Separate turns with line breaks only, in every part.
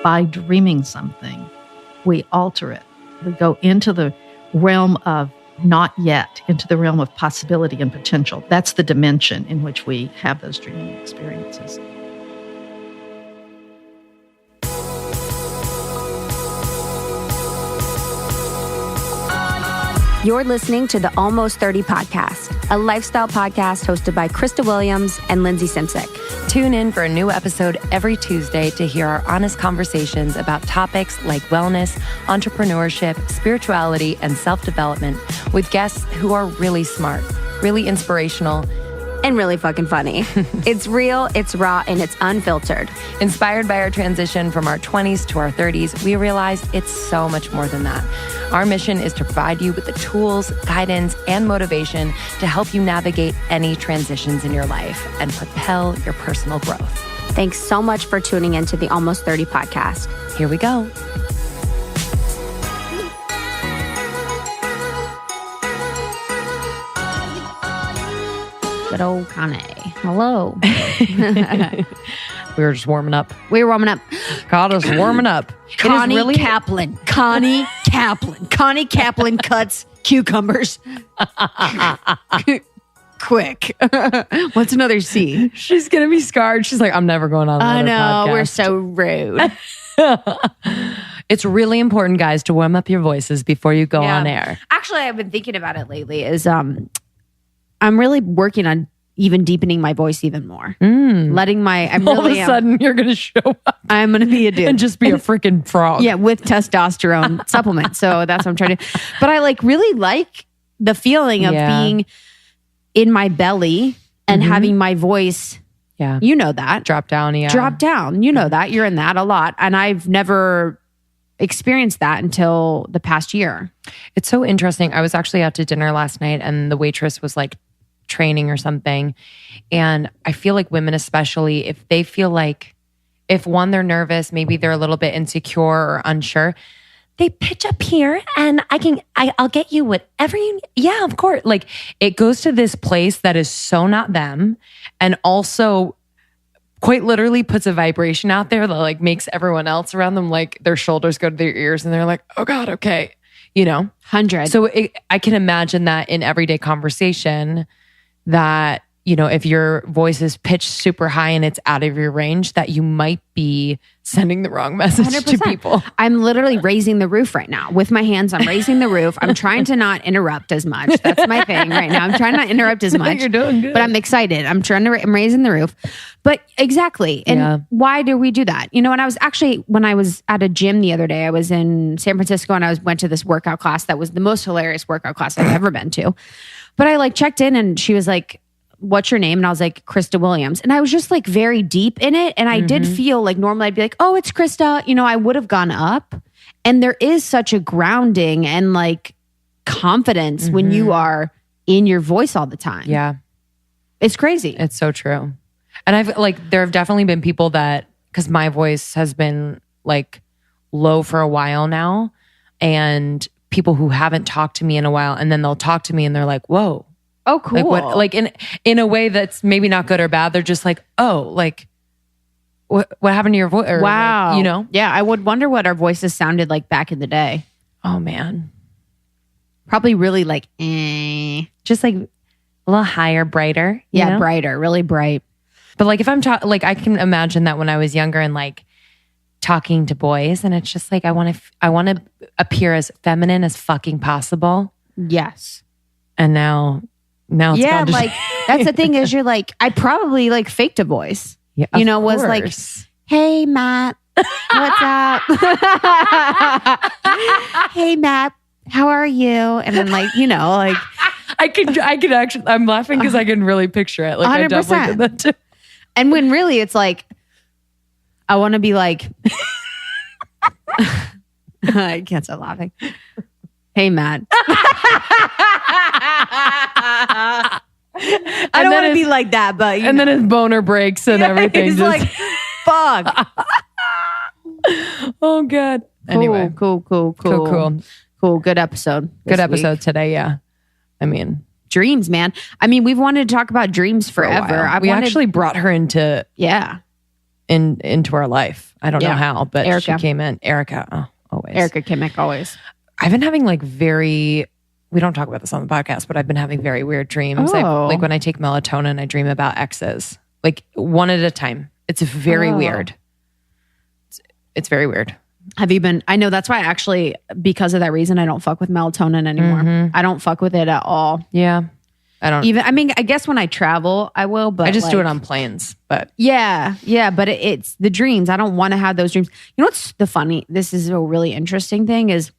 by dreaming something, we alter it. We go into the realm of not yet, into the realm of possibility and potential. That's the dimension in which we have those dreaming experiences.
You're listening to the Almost 30 podcast, a lifestyle podcast hosted by Krista Williams and Lindsey Simsick.
Tune in for a new episode every Tuesday to hear our honest conversations about topics like wellness, entrepreneurship, spirituality, and self-development with guests who are really smart, really inspirational,
and really fucking funny. It's real, it's raw, and it's unfiltered.
Inspired by our transition from our 20s to our 30s, we realized it's so much more than that. Our mission is to provide you with the tools, guidance, and motivation to help you navigate any transitions in your life and propel your personal growth.
Thanks so much for tuning into the Almost 30 podcast.
Here we go.
Good old Connie. Hello.
We were just warming up.
We were warming up.
Got us warming up.
Connie Kaplan. Connie Kaplan. Connie Kaplan cuts cucumbers. Quick. What's another C?
She's going to be scarred. She's like, I'm never going on another podcast.
We're so rude.
It's really important, guys, to warm up your voices before you go on air.
Actually, I've been thinking about it lately is I'm really working on even deepening my voice even more. Letting my...
All of a sudden, you're going to show up.
I'm going to be a dude.
And just be a freaking frog.
Yeah, with testosterone supplement. So that's what I'm trying to... But I really like the feeling of being in my belly and having my voice...
Yeah.
You know that.
Drop down, yeah.
Drop down. You know that. You're in that a lot. And I've never experienced that until the past year.
It's so interesting. I was actually out to dinner last night and the waitress was like training or something. And I feel like women, especially if they feel like, if one, they're nervous, maybe they're a little bit insecure or unsure, they pitch up here and I'll get you whatever you need. Yeah, of course. Like it goes to this place that is so not them and also quite literally puts a vibration out there that like makes everyone else around them, like their shoulders go to their ears and they're like, oh God, okay.
100.
So I can imagine that in everyday conversation that, if your voice is pitched super high and it's out of your range, that you might be sending the wrong message
100%.
to people.
I'm literally raising the roof right now. With my hands, I'm raising the roof. I'm trying to not interrupt as much. That's my thing right now. I'm trying not to interrupt as much.
You're doing good.
But I'm excited. I'm raising the roof. But exactly. And why do we do that? And when I was at a gym the other day, I was in San Francisco and went to this workout class that was the most hilarious workout class I've ever been to. But I checked in and she was like, what's your name? And I was like, Krista Williams. And I was just very deep in it. And I did feel like normally I'd be like, oh, it's Krista. I would have gone up. And there is such a grounding and confidence when you are in your voice all the time.
Yeah.
It's crazy.
It's so true. And there have definitely been people that, because my voice has been low for a while now, and people who haven't talked to me in a while, and then they'll talk to me and they're like, whoa.
Oh, cool.
In a way that's maybe not good or bad. They're just like, oh, what happened to your voice?
Wow. Yeah, I would wonder what our voices sounded like back in the day.
Oh, man.
Probably really
just a little higher, brighter.
Yeah, brighter, really bright.
But if I'm I can imagine that when I was younger and talking to boys, and it's just I want to appear as feminine as fucking possible.
Yes.
And now it's gone to
that's the thing is you're I probably faked a voice.
Yeah,
was hey Matt, what's up? Hey Matt, how are you? And then
I can actually, I'm laughing because I can really picture it.
100%.
I definitely did that too.
And when really it's I want to be I can't stop laughing. Hey, Matt. I don't want to be like that, but
then his boner breaks and everything.
He's fuck.
Oh, God. Anyway.
Cool. Good episode.
Good episode today, yeah.
Dreams, man. We've wanted to talk about dreams forever.
We actually brought her into...
Yeah.
into our life. I don't know how, but
Erica.
she came in. Erica, always.
Erica Kimmick, always.
I've been having like we don't talk about this on the podcast, but I've been having very weird dreams. Like when I take melatonin, I dream about exes, like one at a time. It's very weird. It's very weird.
Have you been? I know that's why actually, because of that reason, I don't fuck with melatonin anymore. I don't fuck with it at all.
Yeah. I don't
even. I mean, I guess when I travel, I will, but
I just do it on planes. But
yeah. But it's the dreams. I don't want to have those dreams. You know what's this is a really interesting thing is,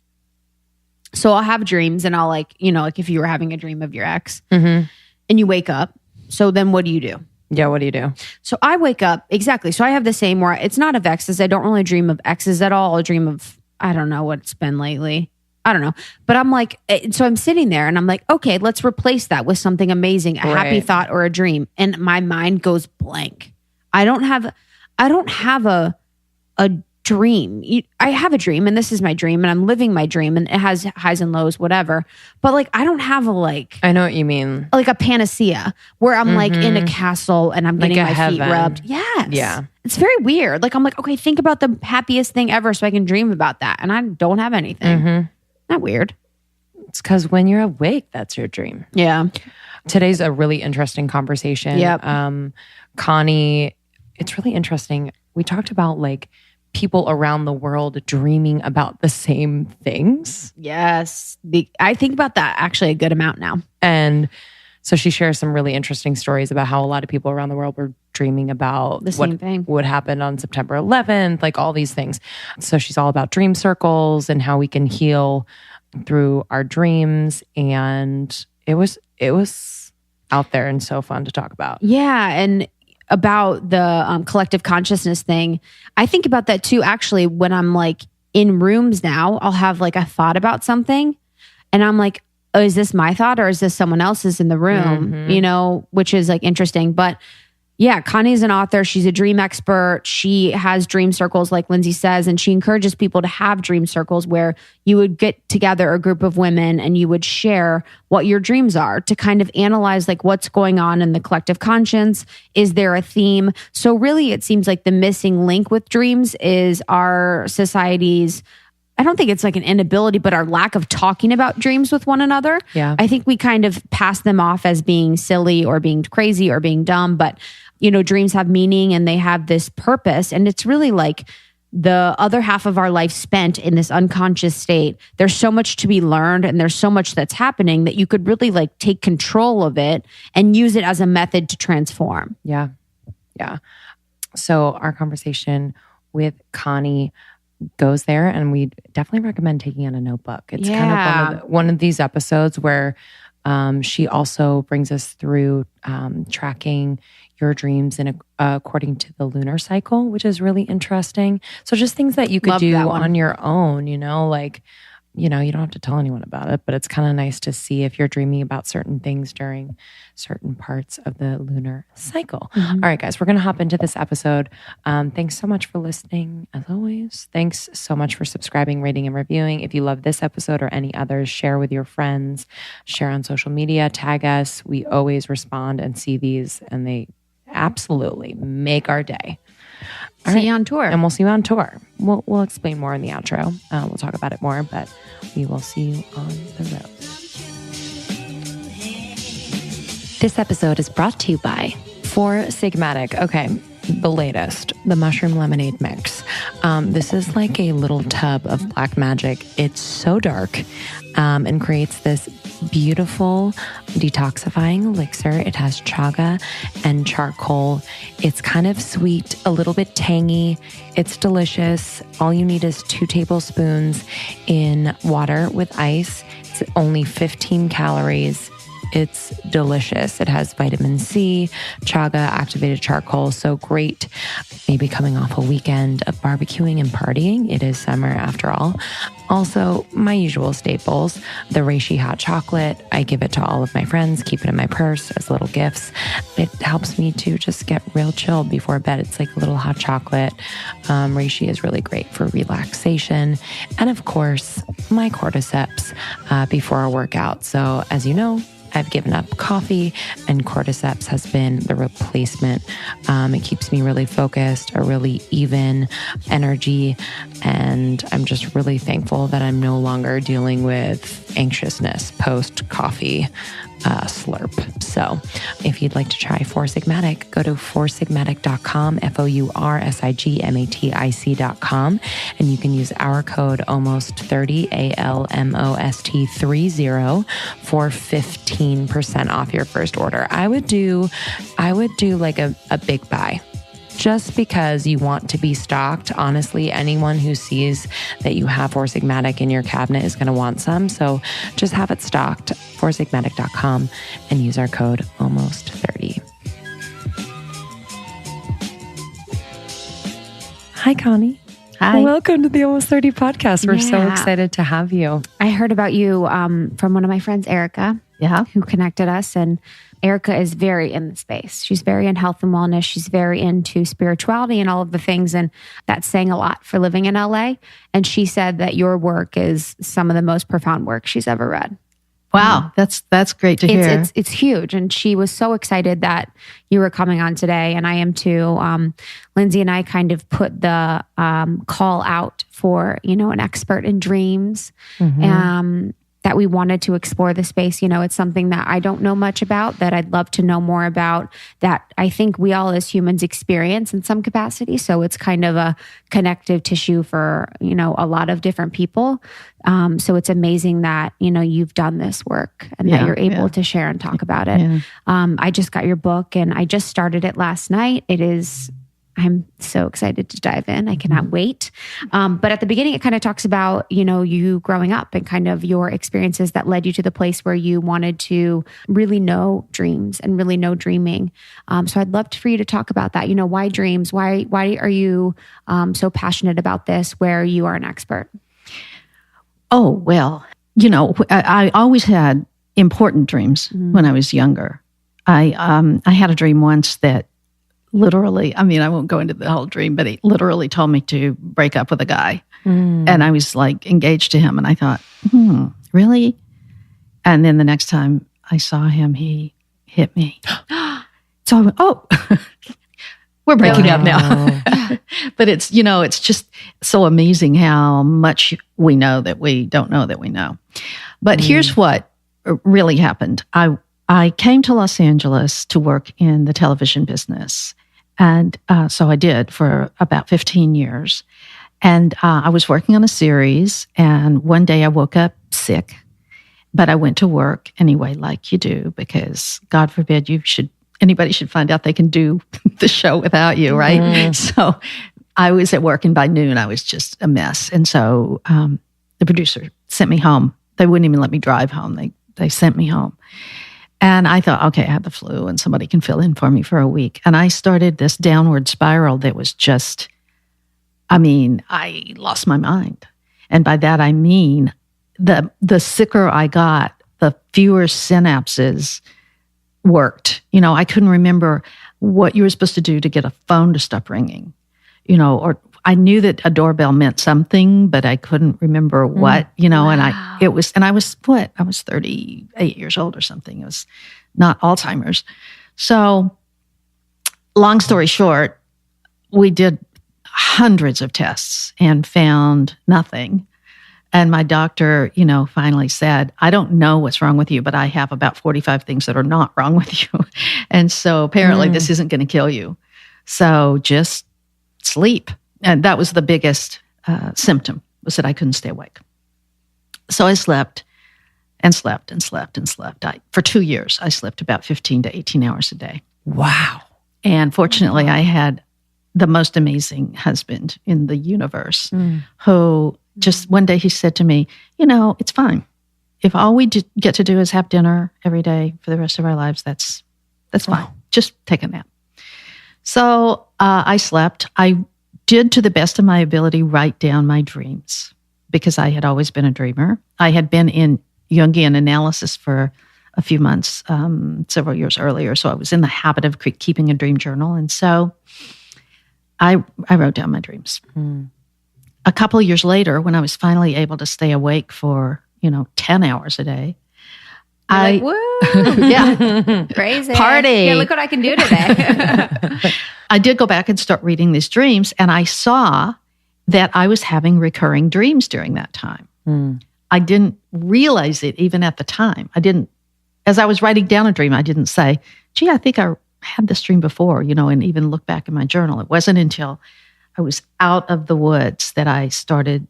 so I'll have dreams and I'll like if you were having a dream of your ex and you wake up. So then what do you do?
Yeah, what do you do? So
I wake up, exactly. So I have the same where it's not of exes. I don't really dream of exes at all. I'll dream of, I don't know what it's been lately. I don't know. But I'm like, so I'm sitting there and I'm like, okay, let's replace that with something amazing, a happy thought or a dream. And my mind goes blank. I don't have a dream. I have a dream and this is my dream and I'm living my dream and it has highs and lows, whatever. But like, I don't have
I know what you mean.
Like a panacea where I'm like in a castle and I'm getting my feet rubbed. Yes.
Yeah.
It's very weird. Like I'm like, okay, think about the happiest thing ever so I can dream about that. And I don't have anything. Not weird.
It's because when you're awake, that's your dream.
Yeah.
Today's a really interesting conversation.
Yep.
Connie, it's really interesting. We talked about like people around the world dreaming about the same things.
Yes. I think about that actually a good amount now.
And so she shares some really interesting stories about how a lot of people around the world were dreaming about
the same thing.
What happened on September 11th, like all these things. So she's all about dream circles and how we can heal through our dreams. And it was out there and so fun to talk about.
Yeah. And about the collective consciousness thing, I think about that too. Actually, when I'm like in rooms now, I'll have like a thought about something and I'm like, oh, is this my thought or is this someone else's in the room? Which is like interesting. But yeah, Connie's an author. She's a dream expert. She has dream circles like Lindsey says, and she encourages people to have dream circles where you would get together a group of women and you would share what your dreams are to kind of analyze like what's going on in the collective conscience. Is there a theme? So really it seems like the missing link with dreams is our society's, I don't think it's like an inability, but our lack of talking about dreams with one another.
Yeah.
I think we kind of pass them off as being silly or being crazy or being dumb, but dreams have meaning and they have this purpose. And it's really like the other half of our life spent in this unconscious state. There's so much to be learned and there's so much that's happening that you could really like take control of it and use it as a method to transform.
Yeah. Yeah. So our conversation with Connie goes there and we definitely recommend taking out a notebook. It's kind of one of these episodes where she also brings us through tracking your dreams in according to the lunar cycle, which is really interesting. So just things that you could do on your own, like, you don't have to tell anyone about it, but it's kind of nice to see if you're dreaming about certain things during certain parts of the lunar cycle. All right, guys, we're going to hop into this episode. Thanks so much for listening. As always, thanks so much for subscribing, rating, and reviewing. If you love this episode or any others, share with your friends, share on social media, tag us. We always respond and see these, and they absolutely make our day.
See you on tour.
And we'll see you on tour. We'll explain more in the outro. We'll talk about it more, but we will see you on the road. This episode is brought to you by For Sigmatic. Okay, the latest, the mushroom lemonade mix. This is like a little tub of black magic. It's so dark and creates this beautiful detoxifying elixir. It has chaga and charcoal. It's kind of sweet, a little bit tangy. It's delicious. All you need is 2 tablespoons in water with ice. It's only 15 calories. It's delicious. It has vitamin C, chaga, activated charcoal. So great. Maybe coming off a weekend of barbecuing and partying. It is summer after all. Also, my usual staples, the reishi hot chocolate. I give it to all of my friends, keep it in my purse as little gifts. It helps me to just get real chilled before bed. It's like a little hot chocolate. Reishi is really great for relaxation. And of course, my cordyceps before a workout. So as you know, I've given up coffee, and cordyceps has been the replacement. It keeps me really focused, a really even energy, and I'm just really thankful that I'm no longer dealing with anxiousness post-coffee slurp. So if you'd like to try Four Sigmatic, go to foursigmatic.com, foursigmatic.com, and you can use our code ALMOST30, ALMOST30 for 15% off your first order. I would do like a big buy. Just because you want to be stocked. Honestly, anyone who sees that you have Four Sigmatic in your cabinet is going to want some. So just have it stocked, foursigmatic.com, and use our code ALMOST30. Hi, Connie.
Hi.
Welcome to the Almost 30 podcast. We're so excited to have you.
I heard about you from one of my friends, Erica, who connected us. And Erica is very in the space. She's very in health and wellness. She's very into spirituality and all of the things. And that's saying a lot for living in LA. And she said that your work is some of the most profound work she's ever read.
Wow, that's great to hear.
It's huge. And she was so excited that you were coming on today. And I am too. Lindsey and I kind of put the call out for, an expert in dreams. That we wanted to explore the space. It's something that I don't know much about, that I'd love to know more about, that I think we all as humans experience in some capacity. So it's kind of a connective tissue for, a lot of different people. So it's amazing that, you've done this work and that you're able to share and talk about it.
Yeah.
I just got your book and I just started it last night. I'm so excited to dive in. I cannot wait. But at the beginning, it kind of talks about, you growing up and kind of your experiences that led you to the place where you wanted to really know dreams and really know dreaming. So I'd love for you to talk about that. Why dreams? Why are you so passionate about this where you are an expert?
Oh, well, I always had important dreams when I was younger. I had a dream once that literally, I won't go into the whole dream, but he literally told me to break up with a guy. And I was like engaged to him. And I thought, really? And then the next time I saw him, he hit me. So I went, we're breaking up now. But it's, it's just so amazing how much we know that we don't know that we know. But here's what really happened. I came to Los Angeles to work in the television business. And so I did for about 15 years. And I was working on a series. And one day I woke up sick, but I went to work anyway, like you do, because God forbid anybody should find out they can do the show without you, right? So I was at work and by noon I was just a mess. And so the producer sent me home. They wouldn't even let me drive home. They sent me home. And I thought, okay, I had the flu and somebody can fill in for me for a week. And I started this downward spiral that was just, I lost my mind. And by that, I mean, the sicker I got, the fewer synapses worked. I couldn't remember what you were supposed to do to get a phone to stop ringing, or I knew that a doorbell meant something, but I couldn't remember what,
Wow.
and I was 38 years old or something. It was not Alzheimer's. So long story short, we did hundreds of tests and found nothing. And my doctor, finally said, I don't know what's wrong with you, but I have about 45 things that are not wrong with you. And so apparently this isn't going to kill you. So just sleep. And that was the biggest symptom, was that I couldn't stay awake. So I slept and slept and slept and slept. For 2 years, I slept about 15 to 18 hours a day.
Wow.
And fortunately, I had the most amazing husband in the universe who just one day he said to me, it's fine. If all we get to do is have dinner every day for the rest of our lives, that's fine. Just take a nap. So I slept. I did, to the best of my ability, write down my dreams because I had always been a dreamer. I had been in Jungian analysis for a few months, several years earlier. So I was in the habit of keeping a dream journal. And so I wrote down my dreams. A couple of years later, when I was finally able to stay awake for, 10 hours a day,
Like, woo!
Yeah.
Crazy.
Party.
Yeah, look what I can do today.
I did go back and start reading these dreams, and I saw that I was having recurring dreams during that time. I didn't realize it even at the time. As I was writing down a dream, I didn't say, gee, I think I had this dream before, and even look back in my journal. It wasn't until I was out of the woods that I started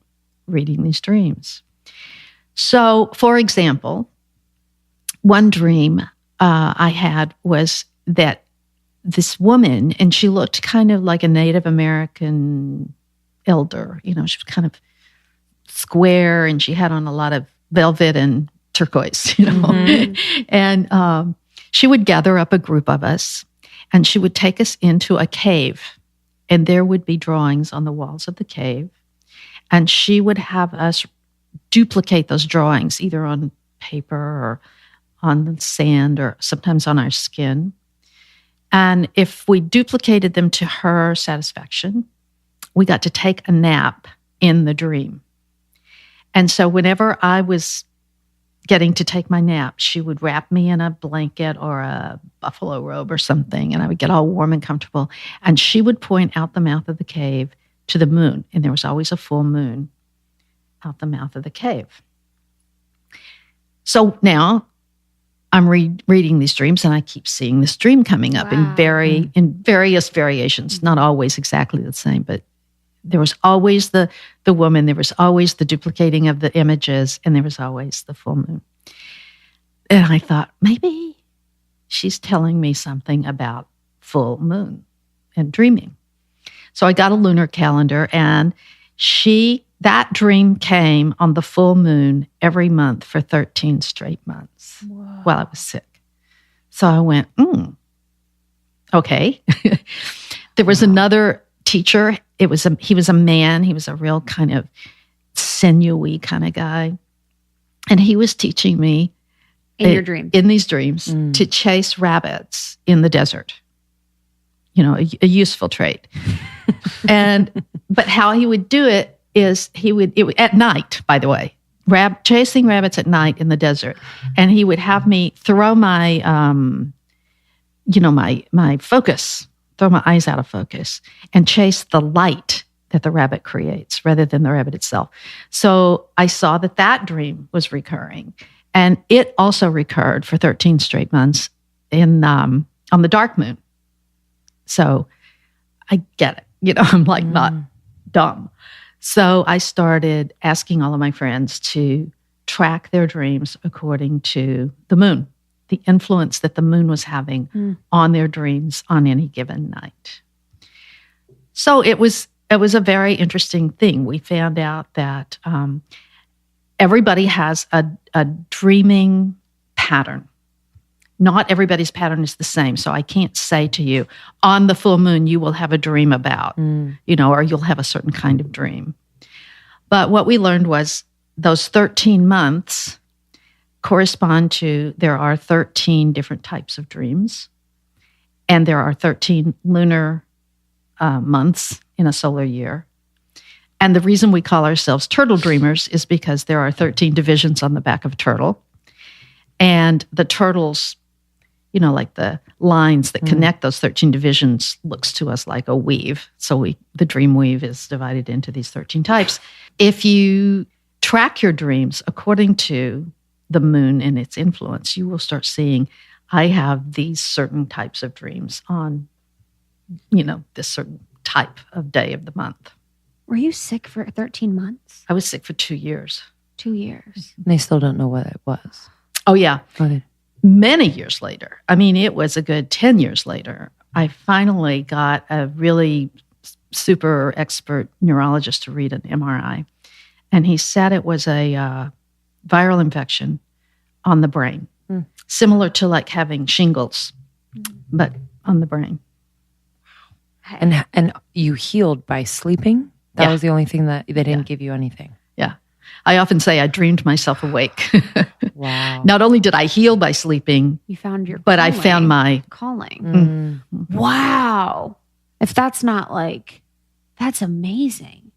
reading these dreams. So, for example, one dream I had was that this woman, and she looked kind of like a Native American elder. She was kind of square, and she had on a lot of velvet and turquoise, And she would gather up a group of us, and she would take us into a cave, and there would be drawings on the walls of the cave, and she would have us duplicate those drawings either on paper or on the sand or sometimes on our skin. And if we duplicated them to her satisfaction, we got to take a nap in the dream. And so whenever I was getting to take my nap, she would wrap me in a blanket or a buffalo robe or something, and I would get all warm and comfortable. And she would point out the mouth of the cave to the moon, and there was always a full moon out the mouth of the cave. So now I'm reading these dreams, and I keep seeing this dream coming up in various variations, not always exactly the same, but there was always the woman, there was always the duplicating of the images, and there was always the full moon. And I thought, maybe she's telling me something about full moon and dreaming. So I got a lunar calendar, and that dream came on the full moon every month for 13 straight months while I was sick. So I went, okay. There was another teacher. He was a man. He was a real kind of sinewy kind of guy. And he was teaching me in these dreams to chase rabbits in the desert. A useful trait. But how he would do it is at night, by the way, chasing rabbits at night in the desert. And he would have me throw my, my focus, throw my eyes out of focus and chase the light that the rabbit creates rather than the rabbit itself. So I saw that dream was recurring, and it also recurred for 13 straight months on the dark moon. So I get it. I'm like not dumb. So I started asking all of my friends to track their dreams according to the moon, the influence that the moon was having on their dreams on any given night. So it was a very interesting thing. We found out that everybody has a dreaming pattern. Not everybody's pattern is the same. So I can't say to you, on the full moon, you will have a dream about, or you'll have a certain kind of dream. But what we learned was those 13 months correspond to, there are 13 different types of dreams, and there are 13 lunar months in a solar year. And the reason we call ourselves turtle dreamers is because there are 13 divisions on the back of a turtle. And the turtles, like the lines that connect those 13 divisions looks to us like a weave. So the dream weave is divided into these 13 types. If you track your dreams according to the moon and its influence, you will start seeing, I have these certain types of dreams on, this certain type of day of the month.
Were you sick for 13 months?
I was sick for 2 years.
2 years.
They still don't know what it was.
Oh, yeah.
Okay.
Many years later, it was a good 10 years later, I finally got a really super expert neurologist to read an MRI. And he said it was a viral infection on the brain, similar to like having shingles, but on the brain.
And you healed by sleeping? That was the only thing that they didn't give you anything.
Yeah. I often say I dreamed myself awake.
Wow.
Not only did I heal by sleeping,
you found your
but I found my
calling. Wow. If that's not that's amazing.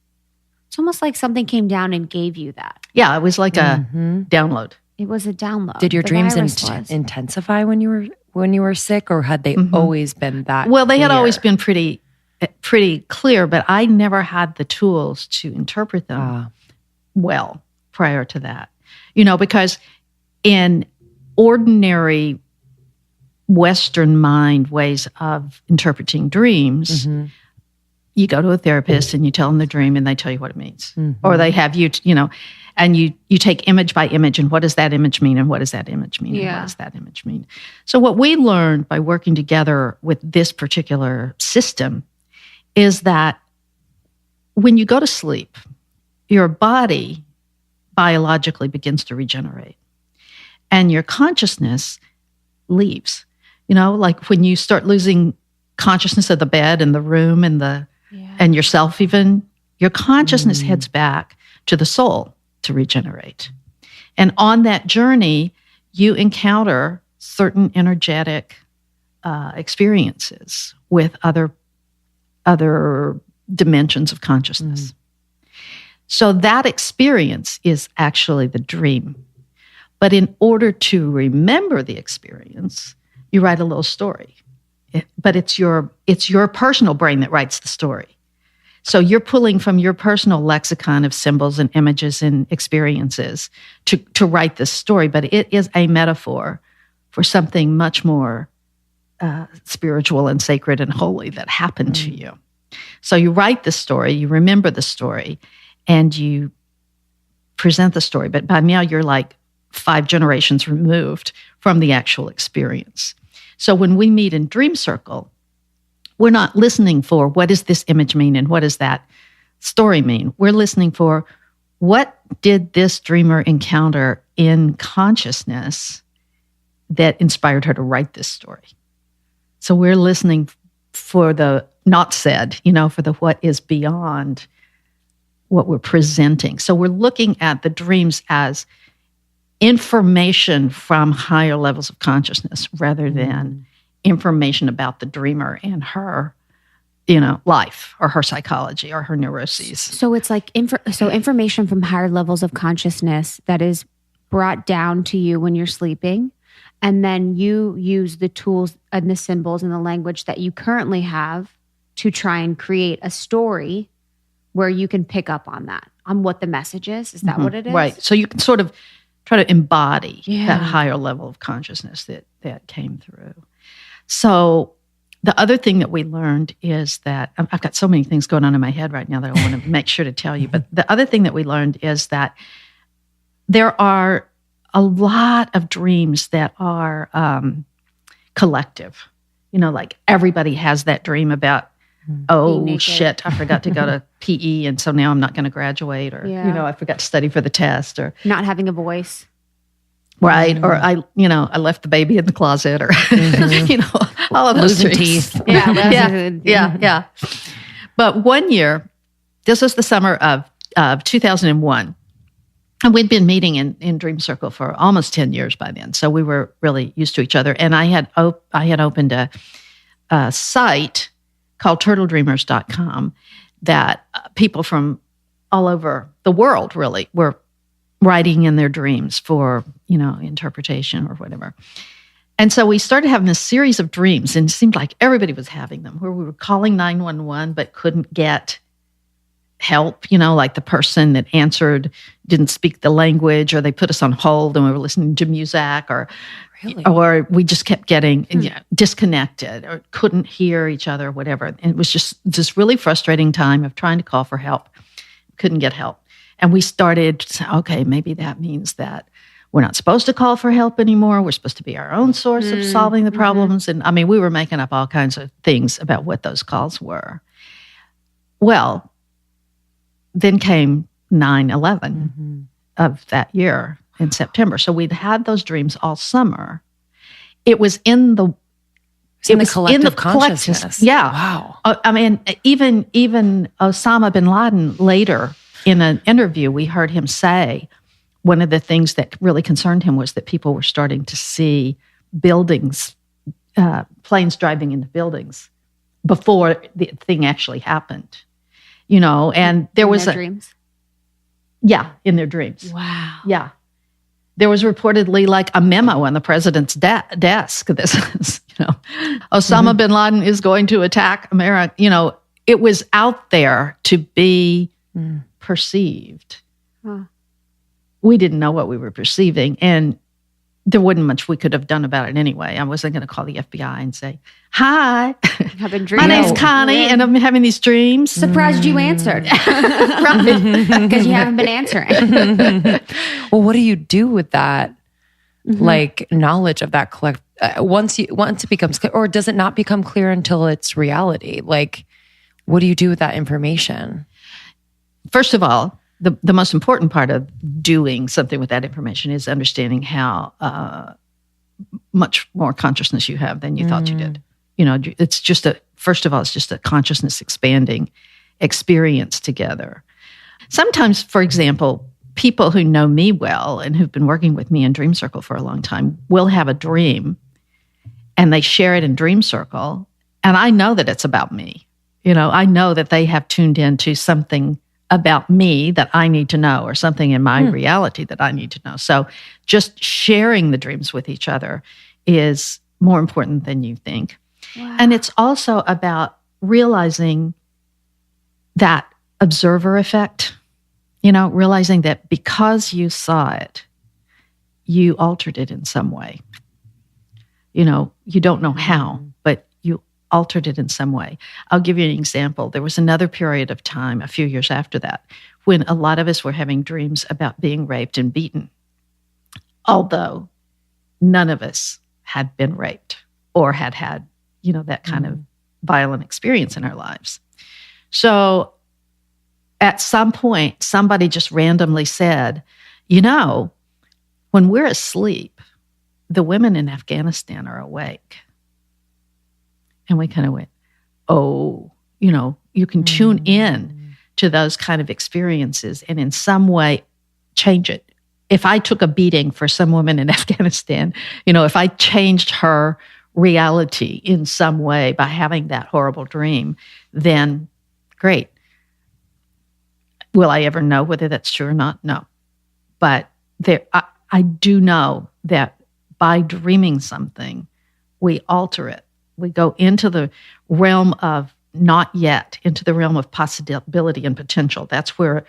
It's almost like something came down and gave you that.
Yeah, it was like a download.
It was a download.
Did your
The
dreams
virus was.
intensify when you were sick, or had they always been that?
Well, they had
clear?
always been pretty clear, but I never had the tools to interpret them well prior to that. Because in ordinary Western mind ways of interpreting dreams, you go to a therapist and you tell them the dream and they tell you what it means. Or they have you, and you take image by image, and what does that image mean, and what does that image mean, and what does that image mean? So what we learned by working together with this particular system is that when you go to sleep, your body biologically begins to regenerate, and your consciousness leaves. Like when you start losing consciousness of the bed and the room and yourself even, your consciousness heads back to the soul to regenerate. And on that journey, you encounter certain energetic experiences with other dimensions of consciousness. So that experience is actually the dream. But in order to remember the experience, you write a little story. But it's your personal brain that writes the story. So you're pulling from your personal lexicon of symbols and images and experiences to write this story, but it is a metaphor for something much more spiritual and sacred and holy that happened to you. So you write the story, you remember the story, and you present the story. But by now you're like 5 generations removed from the actual experience. So when we meet in Dream Circle, we're not listening for what does this image mean and what does that story mean. We're listening for what did this dreamer encounter in consciousness that inspired her to write this story. So we're listening for the not said, for the what is beyond what we're presenting. So we're looking at the dreams as information from higher levels of consciousness rather than information about the dreamer and her, life or her psychology or her neuroses.
So it's like information from higher levels of consciousness that is brought down to you when you're sleeping, and then you use the tools and the symbols and the language that you currently have to try and create a story where you can pick up on what the message is. Is that what it is?
Right. So you can sort of try to embody that higher level of consciousness that came through. So the other thing that we learned is that, I've got so many things going on in my head right now that I want to make sure to tell you, but the other thing that we learned is that there are a lot of dreams that are collective. Like everybody has that dream about, oh shit, I forgot to go to PE, and so now I'm not going to graduate, or I forgot to study for the test, or
not having a voice,
right? Or I left the baby in the closet, or all of those
losing
dreams.
teeth.
Yeah. But one year, this was the summer of 2001, and we'd been meeting in Dream Circle for almost 10 years by then, so we were really used to each other. And I had opened a site called turtledreamers.com that people from all over the world really were writing in their dreams for, interpretation or whatever. And so we started having this series of dreams, and it seemed like everybody was having them, where we were calling 911 but couldn't get help, like the person that answered didn't speak the language, or they put us on hold and we were listening to music, or or we just kept getting disconnected or couldn't hear each other, or whatever. And it was just this really frustrating time of trying to call for help. Couldn't get help. And we started to say, okay, maybe that means that we're not supposed to call for help anymore. We're supposed to be our own source of solving the problems. And we were making up all kinds of things about what those calls were. Well, then came 9/11 of that year in September. So we'd had those dreams all summer. It was in the
collective consciousness.
Yeah.
Wow.
Even Osama bin Laden later in an interview, we heard him say one of the things that really concerned him was that people were starting to see buildings, planes driving into buildings before the thing actually happened. And there was
dreams.
Yeah, in their dreams.
Wow.
Yeah. There was reportedly like a memo on the president's desk. This is, Osama bin Laden is going to attack America. It was out there to be perceived.
Huh.
We didn't know what we were perceiving, and there wasn't much we could have done about it anyway. I wasn't going to call the FBI and say, "Hi, my name's Connie, and I'm having these dreams."
Surprised you answered. Right. Because you haven't been answering.
Well, what do you do with that, like, knowledge of that once it becomes clear, or does it not become clear until it's reality? Like, what do you do with that information?
First of all, the most important part of doing something with that information is understanding how much more consciousness you have than you thought you did. It's just first of all, it's just a consciousness expanding experience together. Sometimes, for example, people who know me well and who've been working with me in Dream Circle for a long time will have a dream and they share it in Dream Circle. And I know that it's about me. I know that they have tuned into something about me that I need to know, or something in my reality that I need to know. So just sharing the dreams with each other is more important than you think.
Wow.
And it's also about realizing that observer effect, realizing that because you saw it, you altered it in some way. You don't know how, but you altered it in some way. I'll give you an example. There was another period of time, a few years after that, when a lot of us were having dreams about being raped and beaten, although none of us had been raped or had that kind of violent experience in our lives. So at some point, somebody just randomly said, when we're asleep, the women in Afghanistan are awake. And we kind of went, you can tune in to those kind of experiences and in some way change it. If I took a beating for some woman in Afghanistan, if I changed her reality in some way by having that horrible dream, then great. Will I ever know whether that's true or not? No. But I do know that by dreaming something, we alter it. We go into the realm of not yet, into the realm of possibility and potential. That's where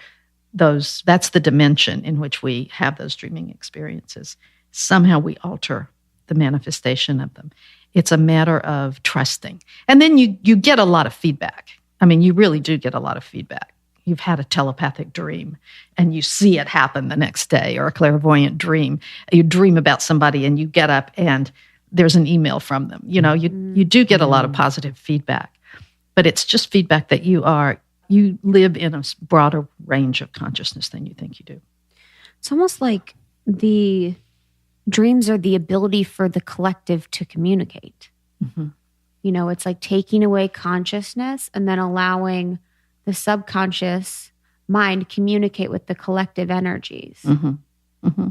that's the dimension in which we have those dreaming experiences. Somehow we alter the manifestation of them. It's a matter of trusting. And then you get a lot of feedback. I mean, you really do get a lot of feedback. You've had a telepathic dream and you see it happen the next day, or a clairvoyant dream. You dream about somebody and you get up and there's an email from them. You do get a lot of positive feedback, but it's just feedback that you live in a broader range of consciousness than you think you do.
It's almost like the dreams are the ability for the collective to communicate.
Mm-hmm.
It's like taking away consciousness and then allowing the subconscious mind communicate with the collective energies.
Mm-hmm. Mm-hmm.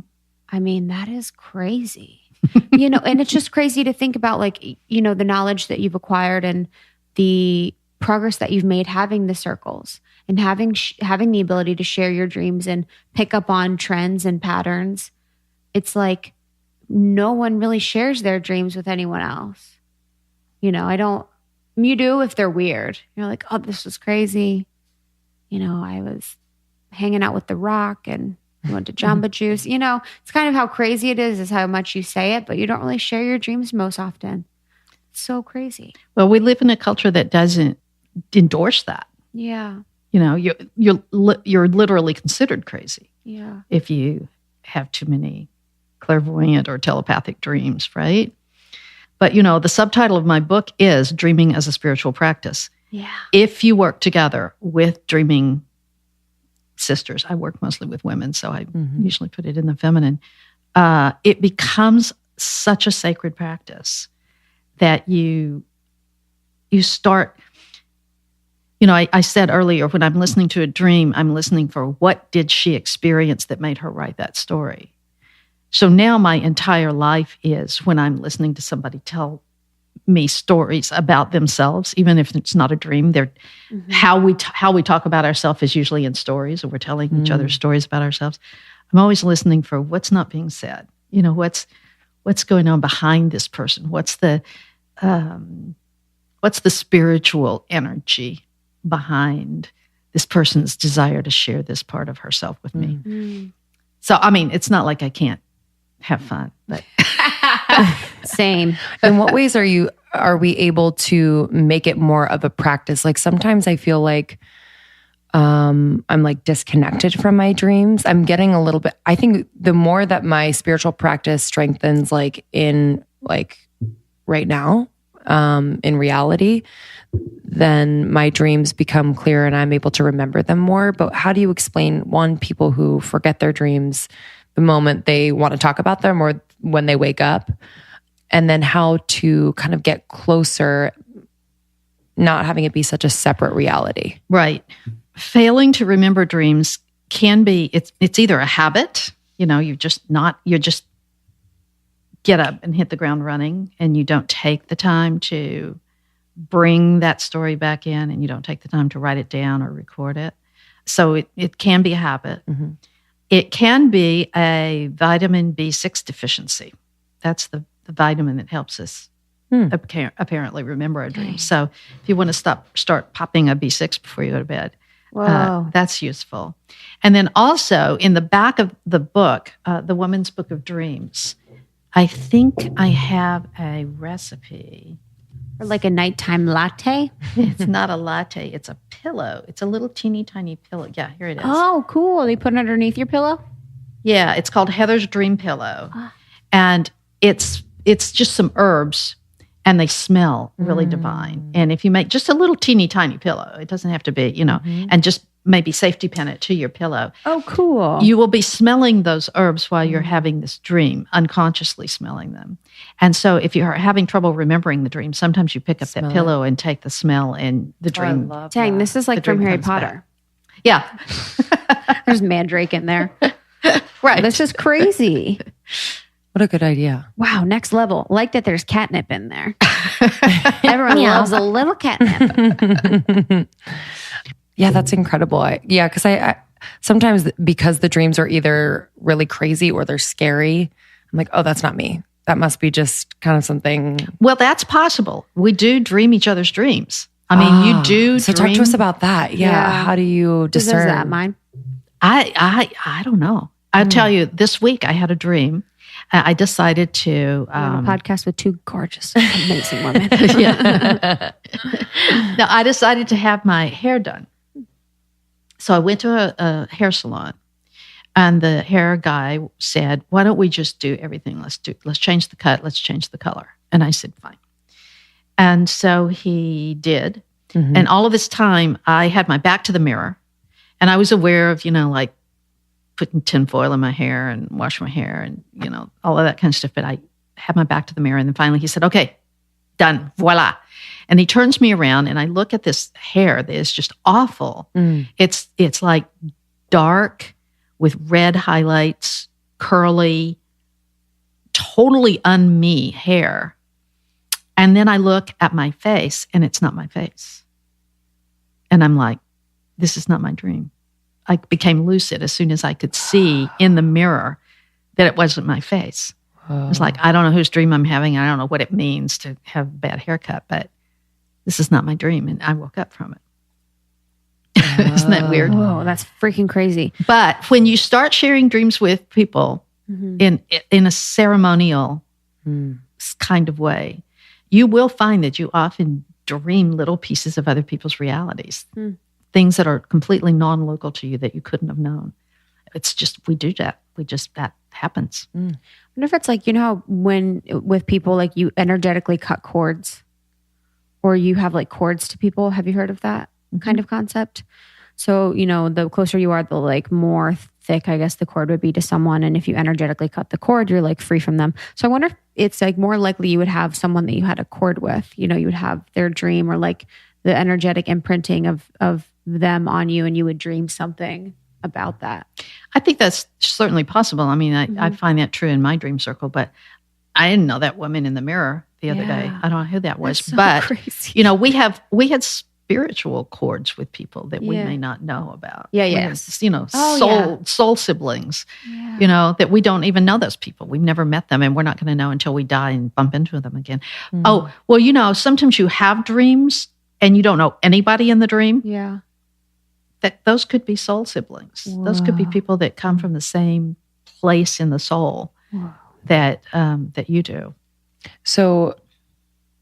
I mean, that is crazy. And it's just crazy to think about, like, the knowledge that you've acquired and the progress that you've made having the circles and having the ability to share your dreams and pick up on trends and patterns. It's like no one really shares their dreams with anyone else. You do if they're weird. You're like, oh, this was crazy. I was hanging out with The Rock and we went to Jamba Juice. It's kind of how crazy it is how much you say it, but you don't really share your dreams most often. It's so crazy.
Well, we live in a culture that doesn't endorse that.
Yeah.
You're literally considered crazy.
Yeah.
If you have too many clairvoyant or telepathic dreams, right? But, the subtitle of my book is Dreaming as a Spiritual Practice.
Yeah.
If you work together with dreaming sisters, I work mostly with women, so I usually put it in the feminine, it becomes such a sacred practice that you start, I said earlier, when I'm listening to a dream, I'm listening for what did she experience that made her write that story. So now my entire life is when I'm listening to somebody tell me stories about themselves, even if it's not a dream. They're how we talk about ourselves is usually in stories, or we're telling each other stories about ourselves. I'm always listening for what's not being said. What's going on behind this person? What's the spiritual energy behind this person's desire to share this part of herself with me? So, I mean, it's not like I can't have fun, but
same.
In what ways are we able to make it more of a practice? Like sometimes I feel like I'm like disconnected from my dreams. I'm getting a little bit, I think the more that my spiritual practice strengthens, like in like right now, in reality, then my dreams become clearer and I'm able to remember them more. But how do you explain, one, people who forget their dreams the moment they want to talk about them or when they wake up, and then how to kind of get closer, not having it be such a separate reality?
Right. Failing to remember dreams can be, it's either a habit, you just get up and hit the ground running, and you don't take the time to bring that story back in, and you don't take the time to write it down or record it. So it can be a habit. Mm-hmm. It can be a vitamin B6 deficiency. That's the vitamin that helps us apparently remember our dreams. So if you want to start popping a B6 before you go to bed, that's useful. And then also in the back of the book, The Woman's Book of Dreams, I think I have a recipe.
Or like a nighttime latte?
It's not a latte. It's a pillow. It's a little teeny tiny pillow. Yeah, here it is.
Oh, cool. They put it underneath your pillow?
Yeah, it's called Heather's Dream Pillow. And it's just some herbs, and they smell really divine. And if you make just a little teeny tiny pillow, it doesn't have to be, and just maybe safety pin it to your pillow.
Oh, cool.
You will be smelling those herbs while you're having this dream, unconsciously smelling them. And so if you're having trouble remembering the dream, sometimes you pick up that pillow and take the smell, and the dream.
Dang, this is like from Harry Potter.
Back. Yeah.
There's Mandrake in there.
Right.
This is crazy.
What a good idea.
Wow, next level. Like that there's catnip in there. Everyone loves a little catnip.
Yeah, that's incredible. Because I sometimes, because the dreams are either really crazy or they're scary, I'm like, oh, that's not me. That must be just kind of something.
Well, that's possible. We do dream each other's dreams. I mean, you do.
So talk to us about that. Yeah. How do you discern?
Who does that, mine?
I don't know. I'll tell you, this week I had a dream. I decided to...
a podcast with two gorgeous, amazing women.
Now, I decided to have my hair done. So I went to a hair salon, and the hair guy said, why don't we just do everything? Let's change the cut. Let's change the color. And I said, fine. And so he did. Mm-hmm. And all of this time, I had my back to the mirror, and I was aware of, like putting tinfoil in my hair and washing my hair and, all of that kind of stuff. But I had my back to the mirror, and then finally he said, okay, done, voila. And he turns me around, and I look at this hair that is just awful. It's like dark with red highlights, curly, totally un-me hair. And then I look at my face, and it's not my face. And I'm like, this is not my dream. I became lucid as soon as I could see in the mirror that it wasn't my face. It was like, I don't know whose dream I'm having. I don't know what it means to have a bad haircut, but this is not my dream. And I woke up from it. Isn't that weird?
Whoa, that's freaking crazy.
But when you start sharing dreams with people in a ceremonial kind of way, you will find that you often dream little pieces of other people's realities, things that are completely non-local to you that you couldn't have known. It's just, we do that. That happens.
I wonder if it's like, how when with people, like you energetically cut cords, or you have like cords to people. Have you heard of that kind of concept? So, the closer you are, the like more thick, I guess the cord would be to someone. And if you energetically cut the cord, you're like free from them. So I wonder if it's like more likely you would have someone that you had a cord with, you would have their dream or like the energetic imprinting of them on you, and you would dream something about that.
I think that's certainly possible. I mean, I find that true in my dream circle, but I didn't know that woman in the mirror the other day. I don't know who that was,
That's so
but
crazy.
you know, we had spiritual cords with people that we may not know about.
Yeah,
We
yes.
have, you know, soul siblings.
Yeah.
You know, that we don't even know those people. We've never met them, and we're not going to know until we die and bump into them again.
Mm-hmm.
Oh, well, you know, sometimes you have dreams and you don't know anybody in the dream.
Yeah.
That those could be soul siblings. Those could be people that come from the same place in the soul that you do.
So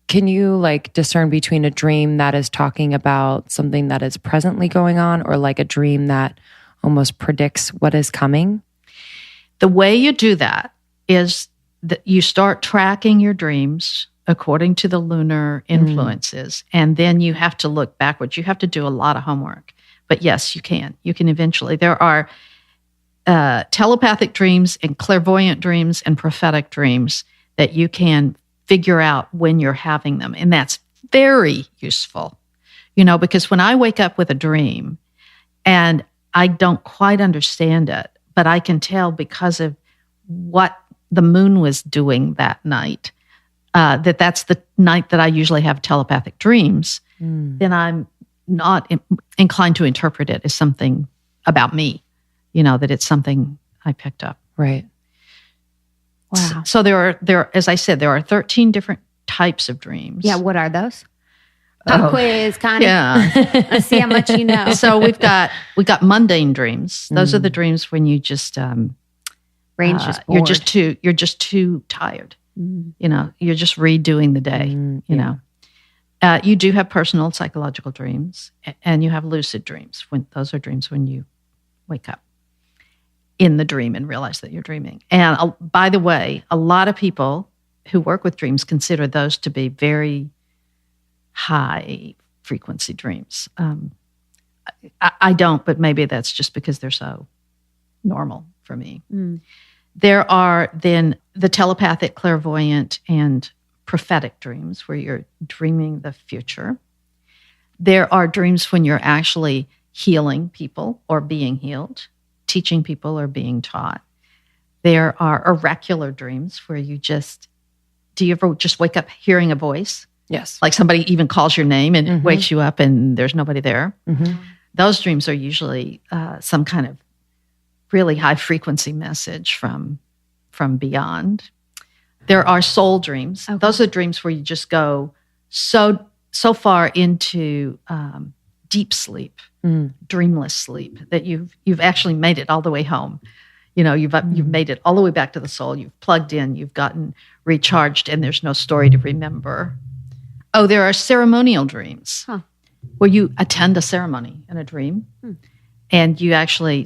can you like discern between a dream that is talking about something that is presently going on, or like a dream that almost predicts what is coming?
The way you do that is that you start tracking your dreams according to the lunar influences, and then you have to look backwards. You have to do a lot of homework. But yes, you can. You can eventually. There are telepathic dreams and clairvoyant dreams and prophetic dreams that you can figure out when you're having them. And that's very useful, you know, because when I wake up with a dream and I don't quite understand it, but I can tell because of what the moon was doing that night, that's the night that I usually have telepathic dreams, then I'm not inclined to interpret it as something about me, you know, that it's something I picked up.
Right.
Wow. So there are, as I said, there are 13 different types of dreams.
Yeah. What are those? Pop quiz, Connie.
Yeah.
Let's see how much you know.
So we've got mundane dreams. Those are the dreams when you just
Brain's just bored.
you're just too tired. You know, you're just redoing the day. You know, you do have personal psychological dreams, and you have lucid dreams. Those are dreams when you wake up in the dream and realize that you're dreaming. And by the way, a lot of people who work with dreams consider those to be very high frequency dreams. I don't, but maybe that's just because they're so normal for me. There are then the telepathic, clairvoyant, and prophetic dreams where you're dreaming the future. There are dreams when you're actually healing people or being healed, teaching people or being taught. There are oracular dreams where do you ever just wake up hearing a voice?
Yes.
Like somebody even calls your name and wakes you up and there's nobody there. Those dreams are usually some kind of really high frequency message from beyond. There are soul dreams. Okay. Those are dreams where you just go so far into deep sleep, dreamless sleep, that you've actually made it all the way home. You know, you've made it all the way back to the soul. You've plugged in, you've gotten recharged, and there's no story to remember. Oh, there are ceremonial dreams where you attend a ceremony in a dream, and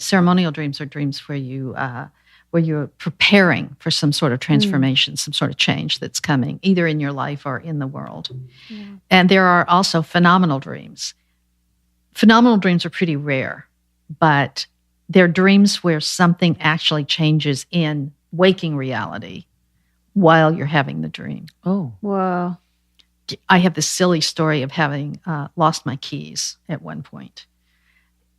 ceremonial dreams are dreams where you're preparing for some sort of transformation, some sort of change that's coming, either in your life or in the world. Yeah. And there are also phenomenal dreams. Phenomenal dreams are pretty rare, but they're dreams where something actually changes in waking reality while you're having the dream.
Oh.
Whoa.
I have this silly story of having lost my keys at one point.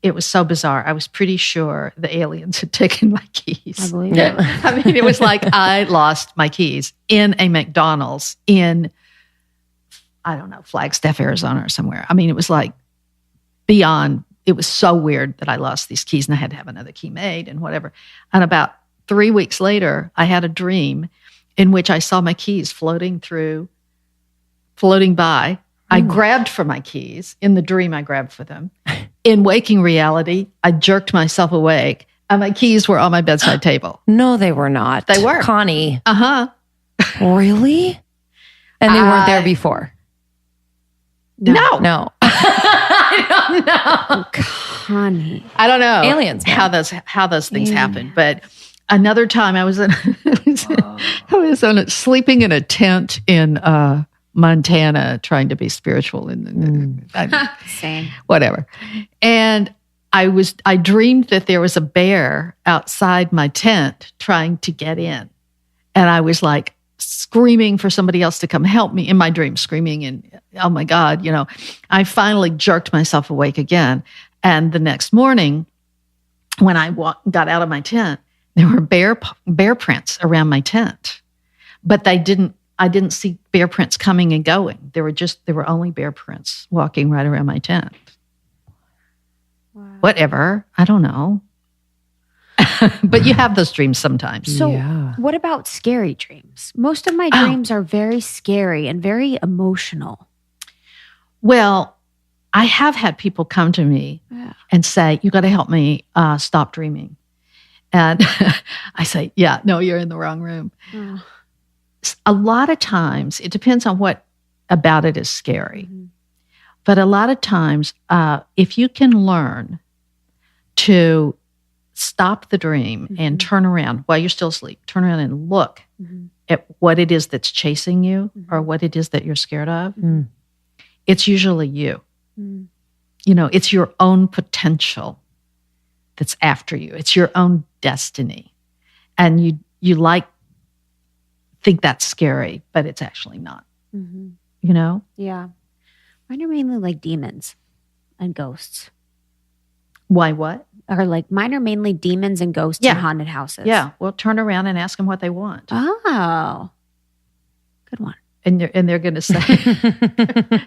It was so bizarre. I was pretty sure the aliens had taken my keys.
I believe it.
I mean, it was like I lost my keys in a McDonald's in, I don't know, Flagstaff, Arizona or somewhere. I mean, it was like beyond, it was so weird that I lost these keys and I had to have another key made and whatever. And about 3 weeks later, I had a dream in which I saw my keys floating by. I grabbed for my keys. In the dream, I grabbed for them. In waking reality, I jerked myself awake, and my keys were on my bedside table.
No, they were not.
They were.
Connie.
Uh-huh.
Really? And they weren't there before?
No.
I don't know.
Connie.
I don't know.
Aliens, man.
How those things happen. But another time I was sleeping in a tent in Montana, trying to be spiritual
Same.
Whatever. And I dreamed that there was a bear outside my tent trying to get in. And I was like screaming for somebody else to come help me in my dream, screaming and, oh my God, you know, I finally jerked myself awake again. And the next morning when I got out of my tent, there were bear prints around my tent, but they didn't I didn't see bear prints coming and going. There were only bear prints walking right around my tent. Wow. Whatever. I don't know. But you have those dreams sometimes.
So what about scary dreams? Most of my dreams are very scary and very emotional.
Well, I have had people come to me and say, you got to help me stop dreaming. And I say, yeah, no, you're in the wrong room. A lot of times, it depends on what about it is scary. Mm-hmm. But a lot of times, if you can learn to stop the dream and turn around while you're still asleep, turn around and look at what it is that's chasing you or what it is that you're scared of, it's usually you. You know, it's your own potential that's after you. It's your own destiny. And you think that's scary, but it's actually not. You know?
Yeah. Mine are mainly like demons and ghosts.
Why what?
Or like mine are mainly demons and ghosts in haunted houses.
Yeah. Well, turn around and ask them what they want.
Oh. Good one.
And they're going to say,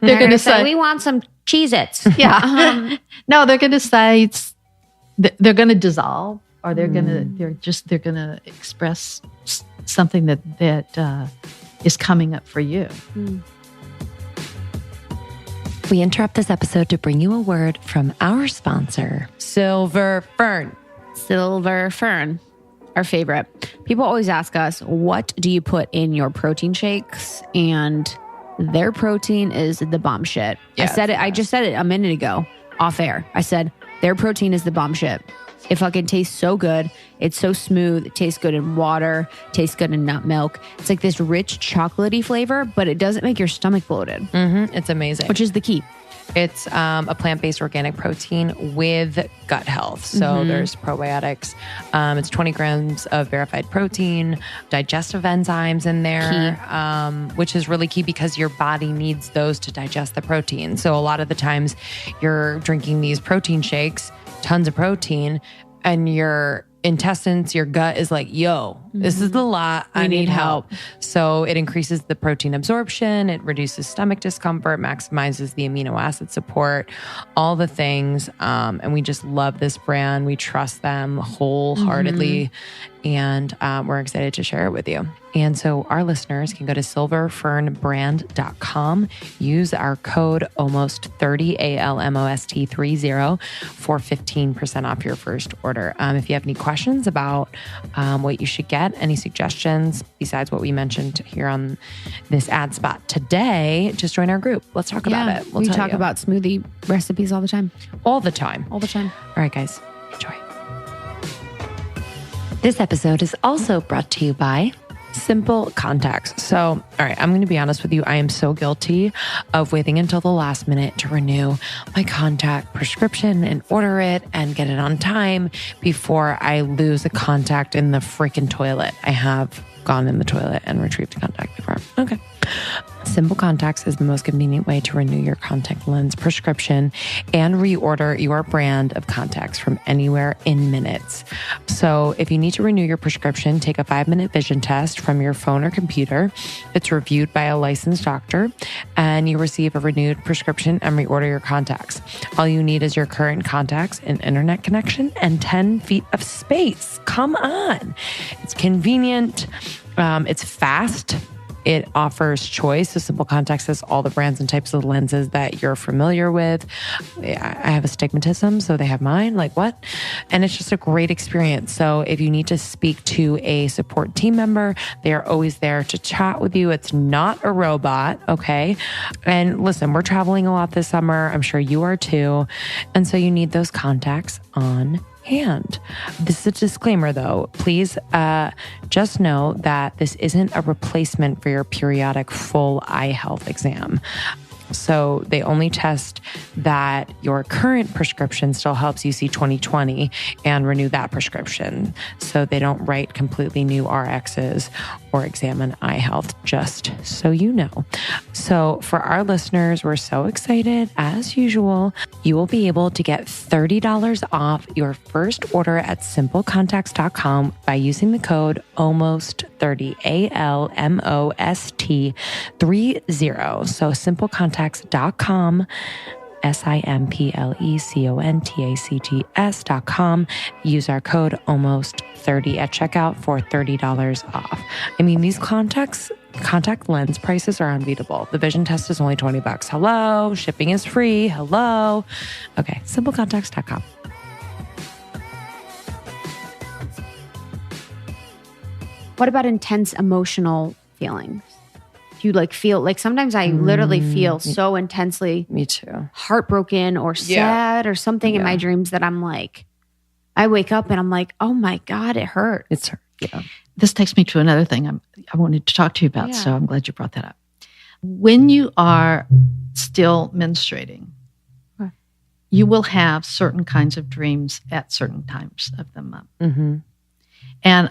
they're going to say, we want some Cheez-Its.
Yeah. No, they're going to say they're going to dissolve, or they're going to express something that is coming up for you.
We interrupt this episode to bring you a word from our sponsor, Silver Fern.
Silver Fern, our favorite. People always ask us, what do you put in your protein shakes? And their protein is the bomb shit. Yeah, I just said it a minute ago off air. I said, their protein is the bomb shit. It fucking tastes so good. It's so smooth. It tastes good in water. Tastes good in nut milk. It's like this rich chocolatey flavor, but it doesn't make your stomach bloated.
It's amazing.
Which is the key.
It's a plant-based organic protein with gut health. So there's probiotics. It's 20 grams of verified protein, digestive enzymes in there, which is really key because your body needs those to digest the protein. So a lot of the times you're drinking these protein shakes, tons of protein, and your intestines, your gut is like, yo, this is a lot. I need help. So it increases the protein absorption. It reduces stomach discomfort, maximizes the amino acid support, all the things. And we just love this brand. We trust them wholeheartedly. And we're excited to share it with you. And so our listeners can go to silverfernbrand.com, use our code ALMOST30, ALMOST30 for 15% off your first order. If you have any questions about what you should get, any suggestions besides what we mentioned here on this ad spot today, just join our group. Let's talk about it.
We talk about smoothie recipes all the time.
All the time.
All the time.
All right, guys, enjoy. This episode is also brought to you by Simple Contacts. So, all right, I'm going to be honest with you. I am so guilty of waiting until the last minute to renew my contact prescription and order it and get it on time before I lose a contact in the freaking toilet. I have gone in the toilet and retrieved a contact before. Okay. Simple Contacts is the most convenient way to renew your contact lens prescription and reorder your brand of contacts from anywhere in minutes. So if you need to renew your prescription, take a 5-minute vision test from your phone or computer. It's reviewed by a licensed doctor, and you receive a renewed prescription and reorder your contacts. All you need is your current contacts, an internet connection, and 10 feet of space. Come on. It's convenient. It's fast. It offers choice. So Simple Contacts has all the brands and types of lenses that you're familiar with. I have astigmatism, so they have mine. Like what? And it's just a great experience. So if you need to speak to a support team member, they are always there to chat with you. It's not a robot, okay? And listen, we're traveling a lot this summer. I'm sure you are too. And so you need those contacts on hand. This is a disclaimer though. Please just know that this isn't a replacement for your periodic full eye health exam. So they only test that your current prescription still helps you see 20/20 and renew that prescription. So they don't write completely new RXs or examine eye health, just so you know. So for our listeners, we're so excited. As usual, you will be able to get $30 off your first order at simplecontacts.com by using the code ALMOST30, ALMOST30. So simplecontacts.com, simplecontacts.com. Use our code ALMOST30 at checkout for $30 off. I mean, these contact lens prices are unbeatable. The vision test is only $20. Hello. Shipping is free. Hello. Okay. Simplecontacts.com.
What about intense emotional feelings? Do you like feel like sometimes I literally feel so intensely
Me too.
heartbroken or sad or something in my dreams that I'm like, I wake up and I'm like, oh my God, it hurt.
It's hurt. Yeah.
This takes me to another thing I wanted to talk to you about, so I'm glad you brought that up. When you are still menstruating, you will have certain kinds of dreams at certain times of the month.
Mm-hmm.
And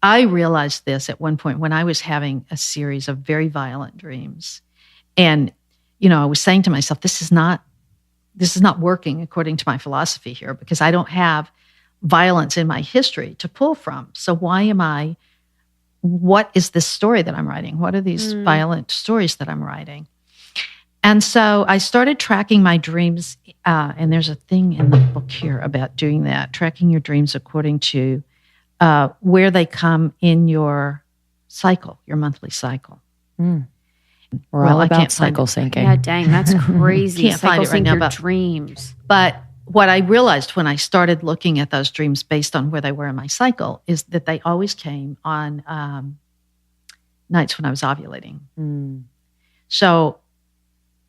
I realized this at one point when I was having a series of very violent dreams. And, I was saying to myself, this is not working according to my philosophy here, because I don't have violence in my history to pull from. So what is this story that I'm writing? What are these violent stories that I'm writing? And so I started tracking my dreams. And there's a thing in the book here about doing that, tracking your dreams according to where they come in your cycle, your monthly cycle.
We're all about cycle syncing.
Yeah, dang, that's crazy.
Can't find it right now,
your dreams.
But what I realized when I started looking at those dreams based on where they were in my cycle is that they always came on nights when I was ovulating. So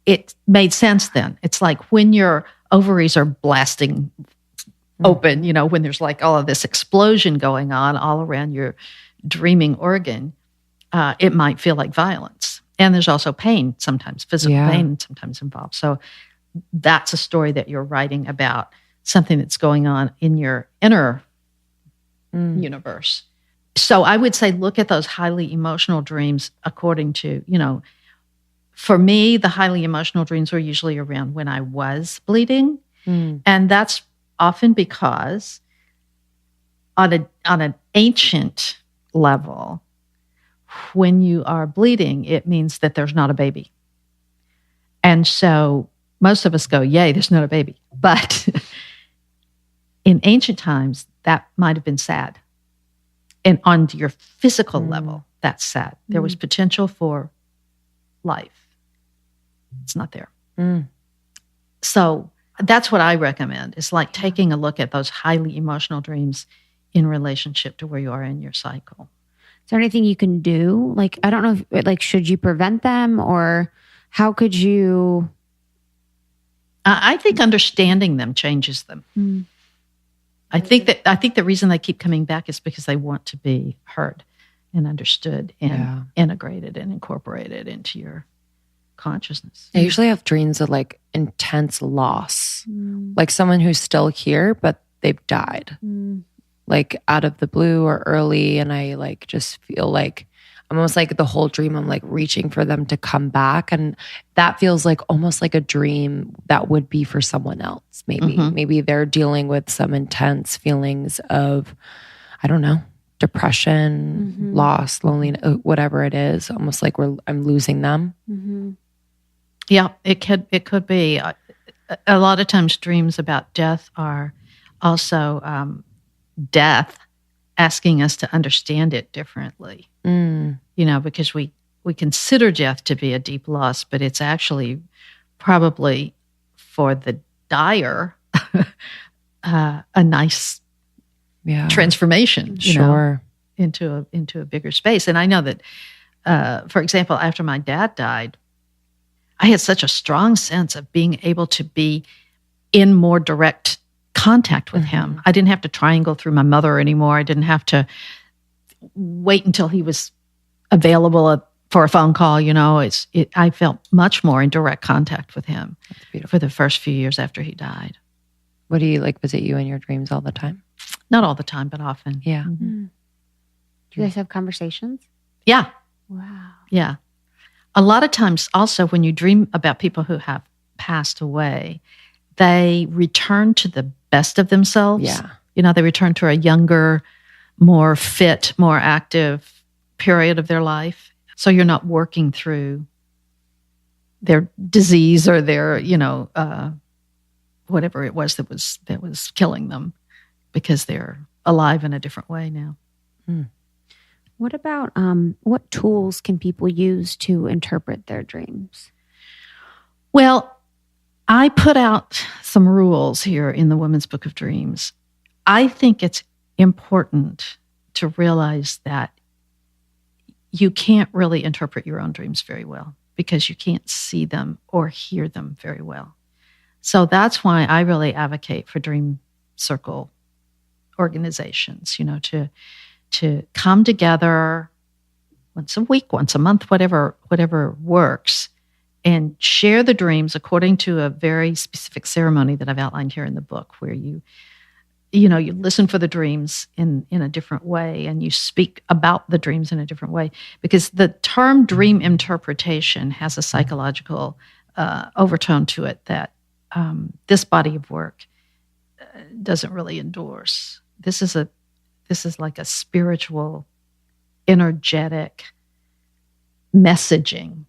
it made sense then. It's like when your ovaries are blasting open, when there's like all of this explosion going on all around your dreaming organ, it might feel like violence. And there's also pain sometimes, physical pain sometimes involved. So that's a story that you're writing about, something that's going on in your inner universe. So I would say look at those highly emotional dreams according to, for me, the highly emotional dreams were usually around when I was bleeding. And that's often because on an ancient level, when you are bleeding, it means that there's not a baby. And so most of us go, yay, there's not a baby. But in ancient times, that might have been sad. And on your physical level, that's sad. There was potential for life. It's not there. So that's what I recommend. It's like taking a look at those highly emotional dreams in relationship to where you are in your cycle.
Is there anything you can do? Like, I don't know, should you prevent them, or how could you?
I think understanding them changes them. I think the reason they keep coming back is because they want to be heard and understood and integrated and incorporated into your consciousness.
I usually have dreams of like intense loss, like someone who's still here, but they've died, like out of the blue or early. And I like just feel like almost like the whole dream, I'm like reaching for them to come back. And that feels like almost like a dream that would be for someone else. Maybe they're dealing with some intense feelings of, I don't know, depression, loss, loneliness, whatever it is, almost like I'm losing them.
Yeah, it could be. A lot of times dreams about death are also death asking us to understand it differently. Because we consider death to be a deep loss, but it's actually probably for the dyer a nice transformation, into a bigger space. And I know that, for example, after my dad died, I had such a strong sense of being able to be in more direct contact with him. I didn't have to triangle through my mother anymore. I didn't have to wait until he was available for a phone call. I felt much more in direct contact with him for the first few years after he died.
What do you like? Visit you in your dreams all the time?
Not all the time, but often.
Yeah.
Do you guys have conversations?
Yeah.
Wow.
Yeah. A lot of times also when you dream about people who have passed away, they return to the best of themselves.
Yeah.
They return to a younger, more fit, more active period of their life. So you're not working through their disease or their, whatever it was that was killing them, because they're alive in a different way now.
What about what tools can people use to interpret their dreams?
Well, I put out some rules here in the Women's Book of Dreams. I think it's important to realize that you can't really interpret your own dreams very well because you can't see them or hear them very well. So that's why I really advocate for dream circle organizations, to come together once a week, once a month, whatever works, and share the dreams according to a very specific ceremony that I've outlined here in the book, where you listen for the dreams in a different way, and you speak about the dreams in a different way, because the term dream interpretation has a psychological overtone to it that this body of work doesn't really endorse. This is like a spiritual, energetic messaging,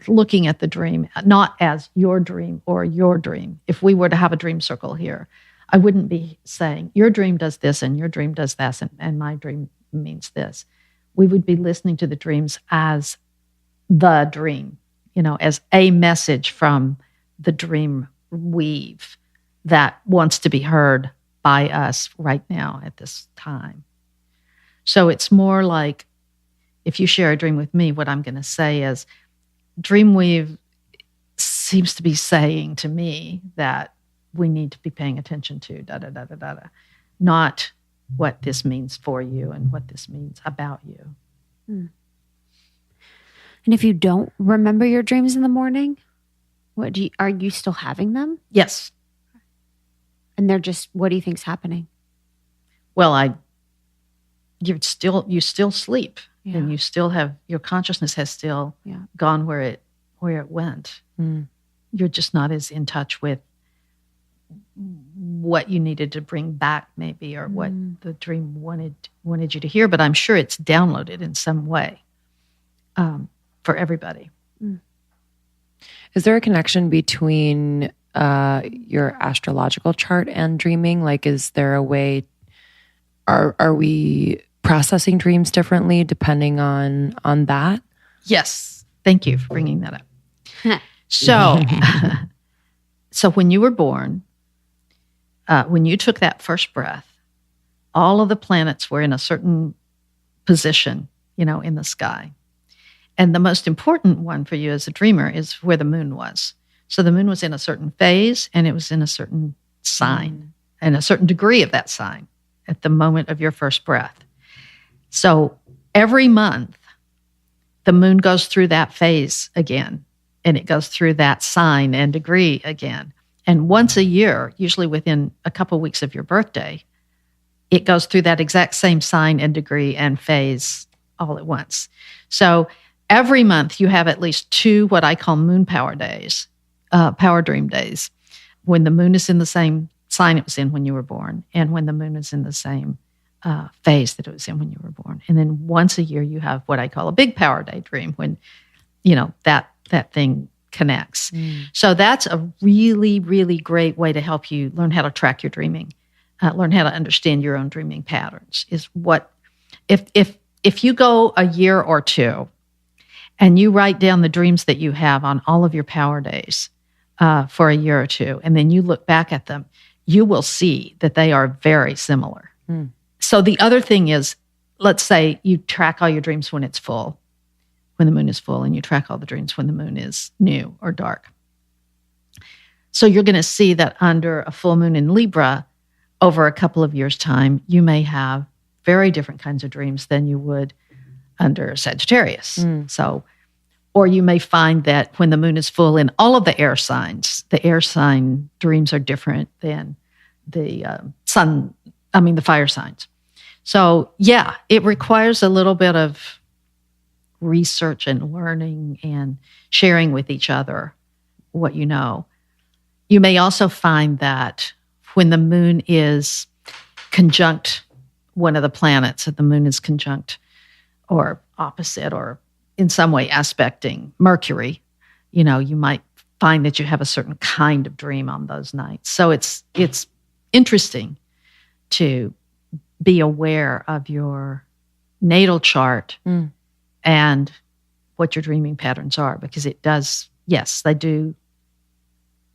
looking at the dream, not as your dream or your dream. If we were to have a dream circle here, I wouldn't be saying, your dream does this and your dream does that and my dream means this. We would be listening to the dreams as the dream, as a message from the dream weave that wants to be heard by us right now at this time. So it's more like, if you share a dream with me, what I'm going to say is, Dreamweave seems to be saying to me that we need to be paying attention to da-da-da-da-da-da, not what this means for you and what this means about you.
And if you don't remember your dreams in the morning, are you still having them?
Yes.
And they're just, what do you think's happening?
Well, you still sleep.
Yeah.
And you still have, your consciousness has still gone where it went. You're just not as in touch with what you needed to bring back, maybe, or what the dream wanted you to hear. But I'm sure it's downloaded in some way for everybody.
Is there a connection between your astrological chart and dreaming? Like, is there a way? Are we processing dreams differently depending on that?
Yes. Thank you for bringing that up. So when you were born, when you took that first breath, all of the planets were in a certain position, in the sky. And the most important one for you as a dreamer is where the moon was. So the moon was in a certain phase, and it was in a certain sign, and a certain degree of that sign at the moment of your first breath. So every month, the moon goes through that phase again, and it goes through that sign and degree again. And once a year, usually within a couple weeks of your birthday, it goes through that exact same sign and degree and phase all at once. So every month, you have at least 2 what I call moon power days, power dream days, when the moon is in the same sign it was in when you were born, and when the moon is in the same phase that it was in when you were born. And then once a year, you have what I call a big power day dream, when, that thing connects. So that's a really, really great way to help you learn how to track your dreaming, learn how to understand your own dreaming patterns. Is what, if you go a year or 2 and you write down the dreams that you have on all of your power days for a year or 2, and then you look back at them, you will see that they are very similar. So the other thing is, let's say you track all your dreams when it's full, when the moon is full, and you track all the dreams when the moon is new or dark. So you're going to see that under a full moon in Libra, over a couple of years' time, you may have very different kinds of dreams than you would under Sagittarius. So, or you may find that when the moon is full in all of the air signs, the air sign dreams are different than the the fire signs. So, yeah, it requires a little bit of research and learning and sharing with each other what you know. You may also find that when the moon is conjunct one of the planets, that the moon is conjunct or opposite or in some way aspecting Mercury, you might find that you have a certain kind of dream on those nights. So it's interesting to be aware of your natal chart and what your dreaming patterns are, because it does, yes, they do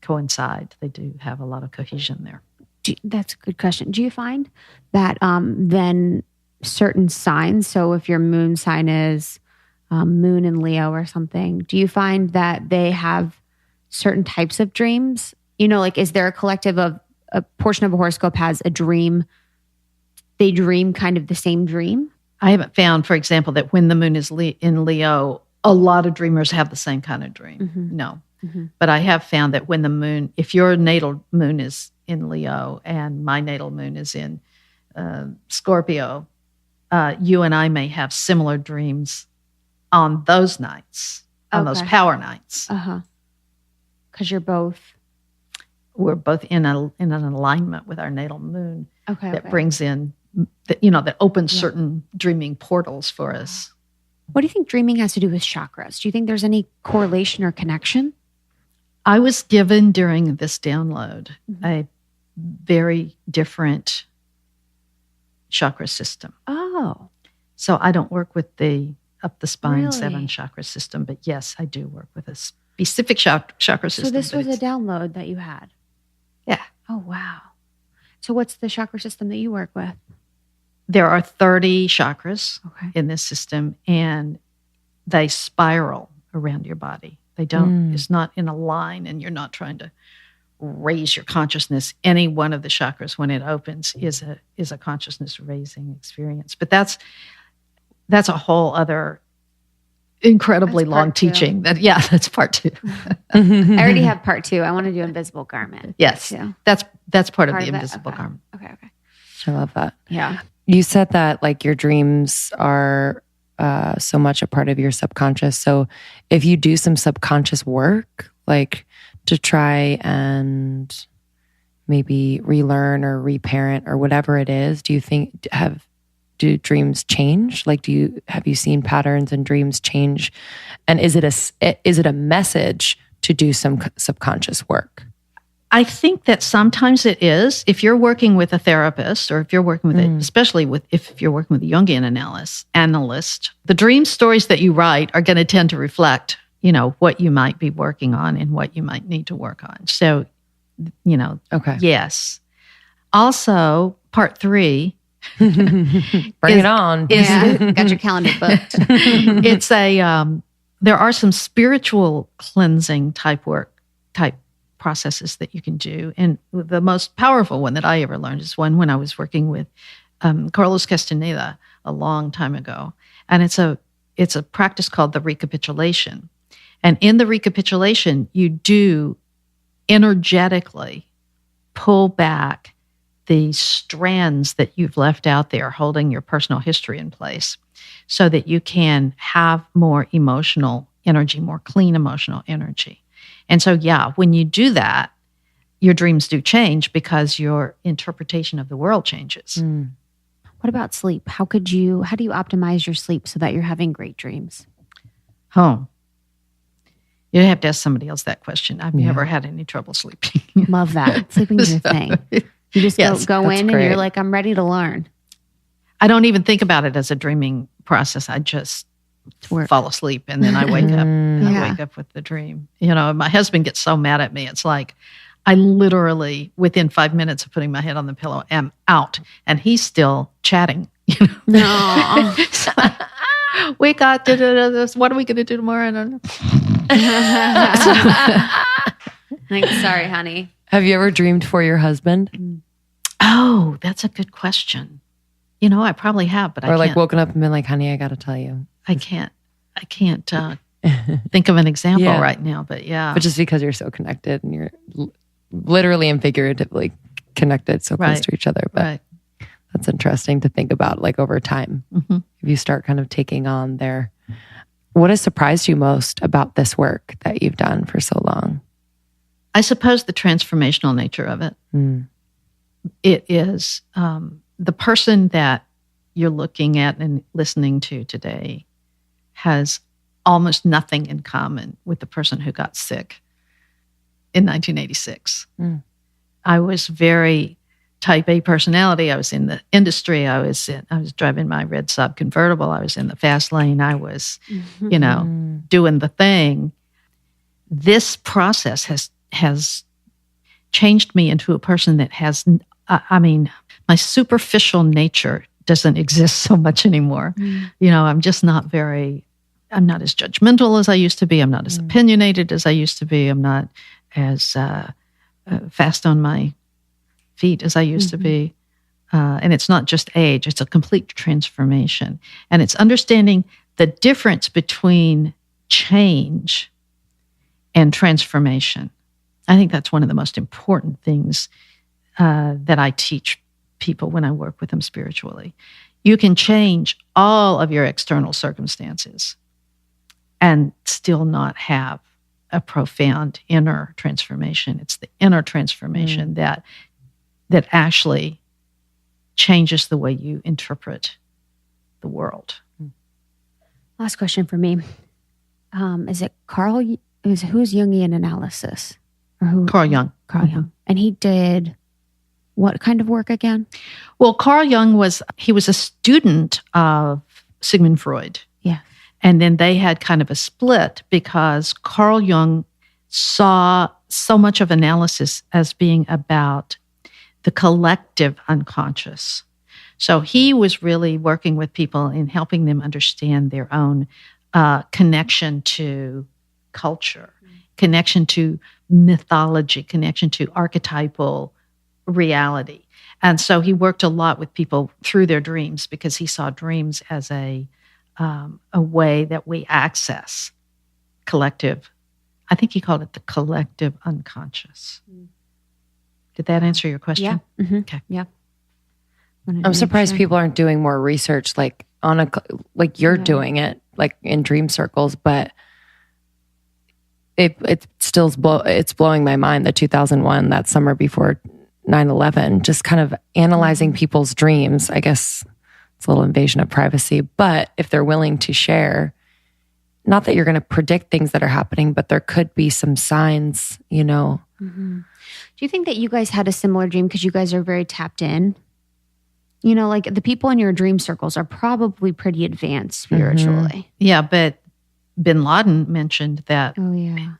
coincide. They do have a lot of cohesion there.
That's a good question. Do you find that then certain signs, so if your moon sign is moon in Leo or something, do you find that they have certain types of dreams? Like, is there a collective of a portion of a horoscope has a dream? They dream kind of the same dream?
I haven't found, for example, that when the moon is in Leo, a lot of dreamers have the same kind of dream. Mm-hmm. No. Mm-hmm. But I have found that when the moon, if your natal moon is in Leo and my natal moon is in Scorpio, you and I may have similar dreams on those nights, on those power nights.
Uh-huh. Because
we're both in an alignment with our natal moon that brings in, that opens certain dreaming portals for us.
What do you think dreaming has to do with chakras? Do you think there's any correlation or connection?
I was given during this download a very different chakra system.
Oh.
So I don't work with the up the spine 7 chakra system, but yes, I do work with a specific chakra system.
So this was a download that you had?
Yeah.
Oh, wow. So what's the chakra system that you work with?
There are 30 chakras in this system, and they spiral around your body. They don't, it's not in a line, and you're not trying to raise your consciousness. Any one of the chakras, when it opens, is a consciousness raising experience. But that's a whole other incredibly long teaching. That's part 2.
I already have part 2. I want to do invisible garment.
Yes, that's part of the invisible garment.
Okay.
I love that.
Yeah.
You said that like your dreams are so much a part of your subconscious. So if you do some subconscious work, like to try and maybe relearn or reparent or whatever it is, do you think do dreams change? Like, have you seen patterns in dreams change? And is it a message to do some subconscious work?
I think that sometimes it is. If you're working with a therapist, or if you're working with especially if you're working with a Jungian analyst, the dream stories that you write are going to tend to reflect, what you might be working on and what you might need to work on. So, yes. Also, part 3.
Bring it on.
Got your calendar booked.
It's there are some spiritual cleansing type processes that you can do. And the most powerful one that I ever learned is one when I was working with Carlos Castaneda a long time ago. And it's a practice called the recapitulation. And in the recapitulation, you do energetically pull back the strands that you've left out there holding your personal history in place so that you can have more emotional energy, more clean emotional energy. And so, when you do that, your dreams do change because your interpretation of the world changes.
What about sleep? How do you optimize your sleep so that you're having great dreams?
You have to ask somebody else that question. I've never had any trouble sleeping.
Love that. Sleeping is your thing. You just go in and you're like, I'm ready to learn.
I don't even think about it as a dreaming process. I just fall asleep and then I wake up. I wake up with the dream. My husband gets so mad at me. It's like I literally, within 5 minutes of putting my head on the pillow, am out, and he's still chatting.
No.
We got this. What are we going to do tomorrow? I don't know.
Sorry, honey.
Have you ever dreamed for your husband?
Oh, that's a good question. I probably have, but I can't.
Or like woken up and been like, honey, I got to tell you.
I can't think of an example right now, but yeah.
But just because you're so connected and you're literally and figuratively connected so close to each other. But that's interesting to think about, like over time. If you start kind of taking on their What has surprised you most about this work that you've done for so long?
I suppose the transformational nature of it. It is the person that you're looking at and listening to today has almost nothing in common with the person who got sick in 1986. I was very type A personality. I was in the industry. I was driving my red Saab convertible. I was in the fast lane. I was, doing the thing. This process has changed me into a person that has, my superficial nature doesn't exist so much anymore. I'm just I'm not as judgmental as I used to be. I'm not as opinionated as I used to be. I'm not as fast on my feet as I used to be. And it's not just age, it's a complete transformation. And it's understanding the difference between change and transformation. I think that's one of the most important things that I teach people when I work with them spiritually. You can change all of your external circumstances and still not have a profound inner transformation. It's the inner transformation that actually changes the way you interpret the world.
Last question for me. Is it who's Jungian analysis? Or who?
Carl Jung.
Carl Jung. And he did what kind of work again?
Well, Carl Jung was a student of Sigmund Freud.
Yeah.
And then they had kind of a split because Carl Jung saw so much of analysis as being about the collective unconscious. So he was really working with people in helping them understand their own connection to culture, connection to mythology, connection to archetypal reality. And so he worked a lot with people through their dreams because he saw dreams as a way that we access collective. I think he called it the collective unconscious. Did that answer your question?
Yeah. Mm-hmm.
Okay.
Yeah.
I'm surprised people aren't doing more research like you're doing it, like in dream circles, but it's blowing my mind that 2001, that summer before 9/11, just kind of analyzing people's dreams. I guess it's a little invasion of privacy, but if they're willing to share, not that you're going to predict things that are happening, but there could be some signs,
Mm-hmm. Do you think that you guys had a similar dream because you guys are very tapped in? Like the people in your dream circles are probably pretty advanced spiritually.
Yeah, but Bin Laden mentioned that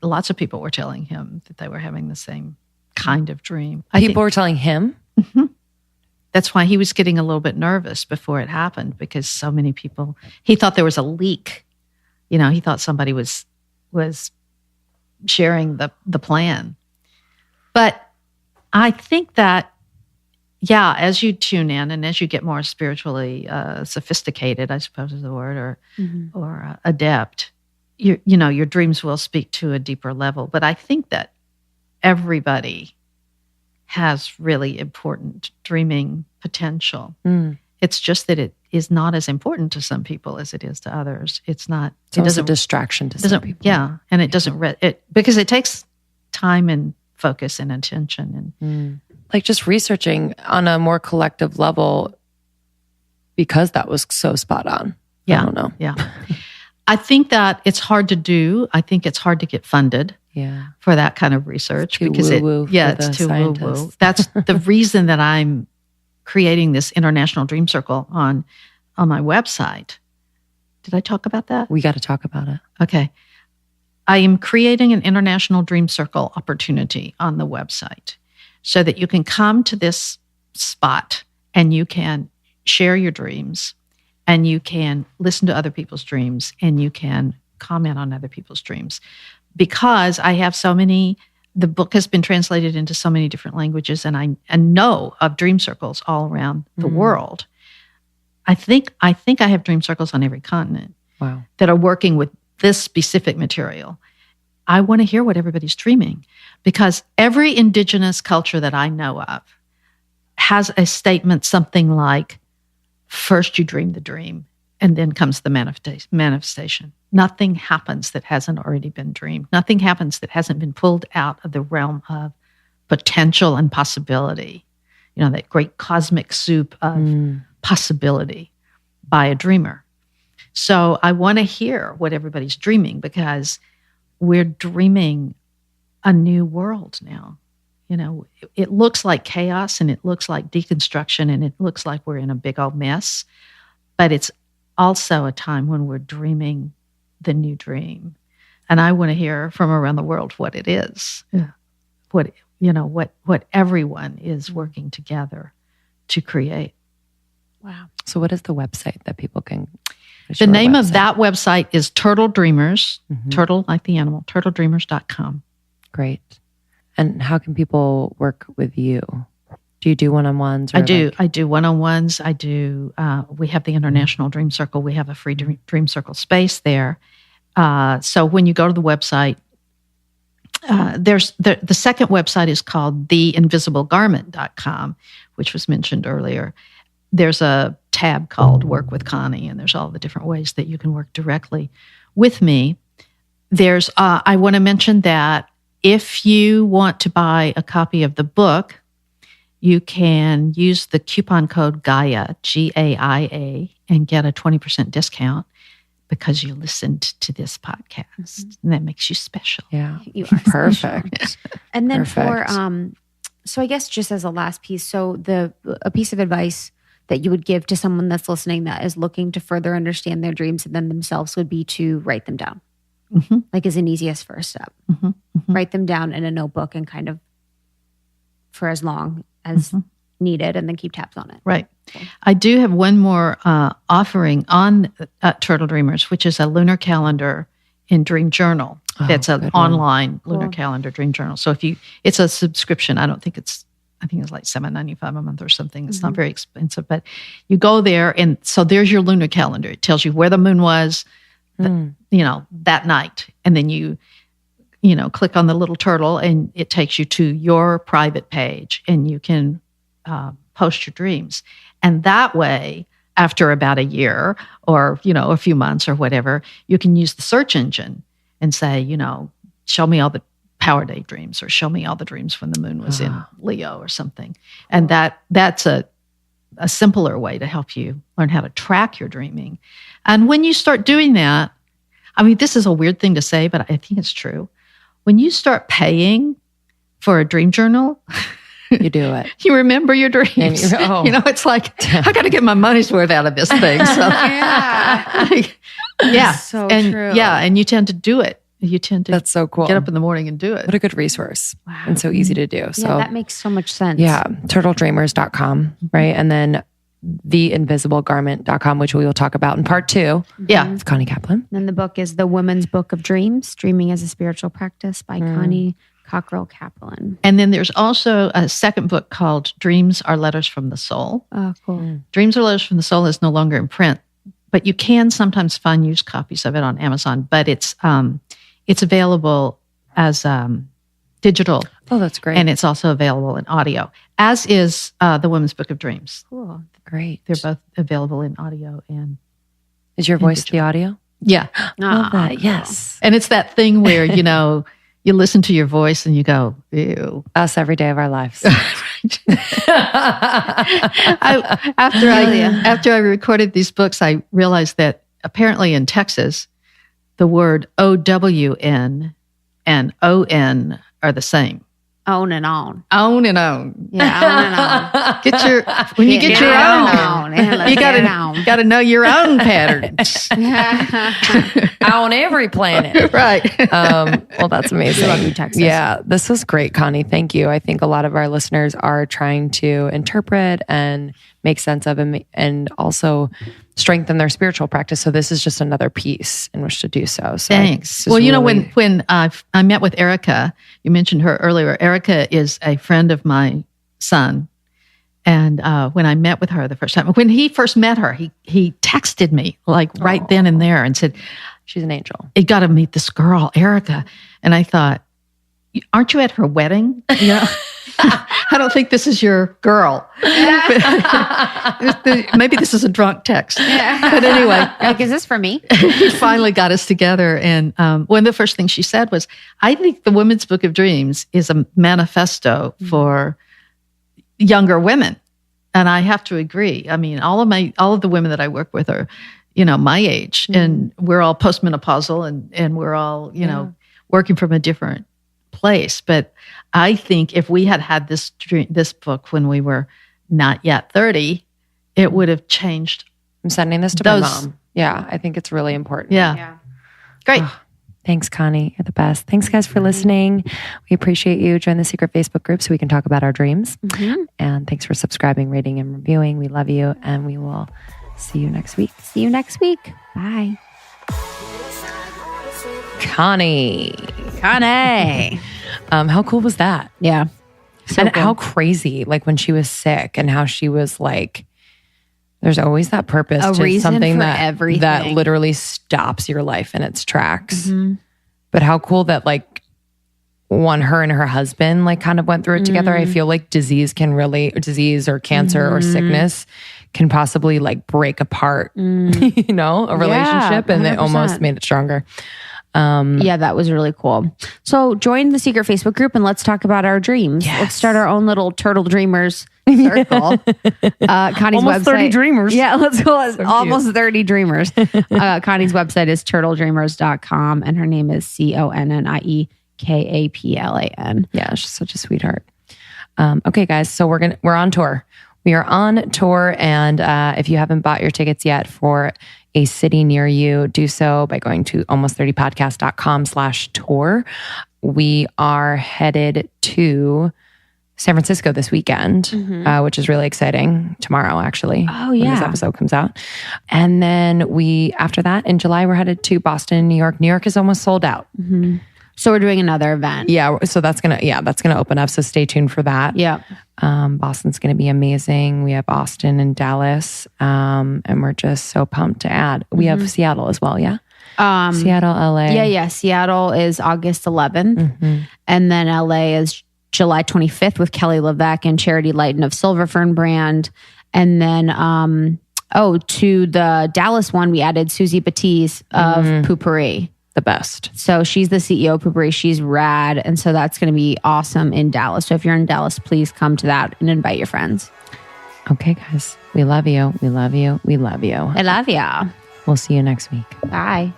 lots of people were telling him that they were having the same kind of dream.
People were telling him?
Mm-hmm. That's why he was getting a little bit nervous before it happened because so many people, he thought there was a leak. He thought somebody was sharing the plan. But I think that, as you tune in and as you get more spiritually sophisticated, I suppose is the word, or adept, your dreams will speak to a deeper level. But I think that everybody has really important dreaming potential. It's just that it is not as important to some people as it is to others. It's not.
It doesn't a distraction to some people.
Yeah, and it doesn't because it takes time and focus and attention and
like just researching on a more collective level because that was so spot on.
Yeah,
I don't know.
Yeah, I think that it's hard to do. I think it's hard to get funded. For that kind of research
because
it's too woo-woo. That's the reason that I'm creating this international dream circle on my website. Did I talk about that?
We got to talk about it.
Okay. I am creating an international dream circle opportunity on the website so that you can come to this spot and you can share your dreams and you can listen to other people's dreams and you can comment on other people's dreams. Because I have the book has been translated into so many different languages and I know of dream circles all around the world. I think I have dream circles on every continent that are working with this specific material. I want to hear what everybody's dreaming because every indigenous culture that I know of has a statement something like, first you dream the dream And then comes the manifestation. Nothing happens that hasn't already been dreamed. Nothing happens that hasn't been pulled out of the realm of potential and possibility. That great cosmic soup of possibility by a dreamer. So I want to hear what everybody's dreaming, because we're dreaming a new world now. It looks like chaos, and it looks like deconstruction, and it looks like we're in a big old mess, but it's also a time when we're dreaming the new dream. And I want to hear from around the world what it is, what everyone is working together to create.
Wow.
So what is the website that people can...
The name of that website is Turtle Dreamers, turtle like the animal, turtledreamers.com.
Great. And how can people work with you? Do you do one-on-ones?
I do one-on-ones. I do. We have the International Dream Circle. We have a free Dream Circle space there. So when you go to the website, there's the second website is called theinvisiblegarment.com, which was mentioned earlier. There's a tab called Work with Connie, and there's all the different ways that you can work directly with me. There's, I want to mention that if you want to buy a copy of the book, you can use the coupon code GAIA, GAIA, and get a 20% discount because you listened to this podcast. And that makes you special.
Yeah.
You are
perfect.
And then
Perfect.
so I guess just as a last piece, so a piece of advice that you would give to someone that's listening that is looking to further understand their dreams and then themselves would be to write them down. Like as an easiest first step. Write them down in a notebook and kind of for as long as needed, and then keep tabs on it.
Right. I do have one more offering on Turtle Dreamers, which is a lunar calendar in Dream Journal. It's an online lunar calendar Dream Journal. So it's a subscription. I think it's like $7.95 a month or something. It's not very expensive, but you go there, and so there's your lunar calendar. It tells you where the moon was, that night, and then you click on the little turtle, and it takes you to your private page, and you can post your dreams. And that way, after about a year or a few months or whatever, you can use the search engine and say, show me all the power day dreams, or show me all the dreams when the moon was in Leo or something. And that's a simpler way to help you learn how to track your dreaming. And when you start doing that, this is a weird thing to say, but I think it's true. When you start paying for a dream journal,
you do it.
You remember your dreams. It's like, I got to get my money's worth out of this thing. So, yeah.
So
and,
true.
Yeah, and you tend to do it. You tend to
That's so cool.
Get up in the morning and do it.
What a good resource. Wow. And so easy to do. So
yeah, that makes so much sense.
Yeah. Turtledreamers.com, right? And then theinvisiblegarment.com, which we will talk about in part 2.
Yeah.
With Connie Kaplan.
Then the book is The Woman's Book of Dreams, Dreaming as a Spiritual Practice by Connie Kaplan.
And then there's also a second book called Dreams Are Letters from the Soul.
Oh, cool.
Dreams Are Letters from the Soul is no longer in print, but you can sometimes find used copies of it on Amazon, but it's available as digital.
Oh, that's great.
And it's also available in audio, as is The Women's Book of Dreams.
Cool.
Great.
They're both available in audio and
Is your voice
digital.
the audio?
Yeah.
Love that. Yes.
And it's that thing where, you listen to your voice and you go, ew.
Us every day of our lives.
After I recorded these books, I realized that apparently in Texas, the word O-W-N and O-N are the same.
On and on.
On and on.
Yeah, on and on.
Get your own. You gotta know your own patterns.
On every planet.
Right.
Well, that's amazing.
Love you, Texas.
Yeah, this was great, Connie. Thank you. I think a lot of our listeners are trying to interpret and make sense of and also strengthen their spiritual practice. So this is just another piece in which to do so.
Thanks. Well, when I met with Erica, you mentioned her earlier. Erica is a friend of my son. And when I met with her the first time, when he first met her, he texted me right then and there and said,
she's an angel.
You got to meet this girl, Erica. And I thought, aren't you at her wedding? You know, I don't think this is your girl. Maybe this is a drunk text. But anyway.
Like, is this for me?
He finally got us together. And one of the first things she said was, I think the Women's Book of Dreams is a manifesto for younger women. And I have to agree. I mean, all of the women that I work with are, you know, my age, and we're all postmenopausal and we're all, you know, working from a different place. But I think if we had this book when we were not yet 30, it would have changed.
I'm sending this to my mom. Yeah, I think it's really important.
Yeah. Great.
Oh, thanks, Connie. You're the best. Thanks, guys, for listening. We appreciate you. Join the secret Facebook group so we can talk about our dreams. And thanks for subscribing, rating, and reviewing. We love you, and we will see you next week.
See you next week. Bye.
Connie. How cool was that?
Yeah.
So and cool. How crazy, like when she was sick and how she was like, there's always that purpose to something that literally stops your life in its tracks. But how cool that like her and her husband like kind of went through it together. I feel like disease or cancer or sickness can possibly like break apart, you know, a relationship, and it almost made it stronger.
Yeah, that was really cool. So join the secret Facebook group and let's talk about our dreams. Yes. Let's start our own little Turtle Dreamers circle. Connie's
almost
website.
30 dreamers.
Yeah, let's go. Almost 30 dreamers. Connie's website is turtledreamers.com and her name is ConnieKaplan.
Yeah, she's such a sweetheart. Okay, guys. So we're on tour. We are on tour, and if you haven't bought your tickets yet for a city near you, do so by going to almost30podcast.com/tour. We are headed to San Francisco this weekend, which is really exciting. Tomorrow, actually.
Oh, yeah.
When this episode comes out. And then after that, in July, we're headed to Boston, New York. New York is almost sold out.
So we're doing another event.
Yeah. So that's going to open up. So stay tuned for that.
Yeah.
Boston's going to be amazing. We have Austin and Dallas. And we're just so pumped to add. We have Seattle as well. Yeah. Seattle, LA.
Yeah. Seattle is August 11th. And then LA is July 25th with Kelly Levesque and Charity Lighton of Silver Fern brand. And then, to the Dallas one, we added Susie Batiste of Poopery.
The best.
So she's the CEO of Poopery. She's rad. And so that's going to be awesome in Dallas. So if you're in Dallas, please come to that and invite your friends.
Okay, guys. We love you. We love you. We love you.
I love ya.
We'll see you next week.
Bye.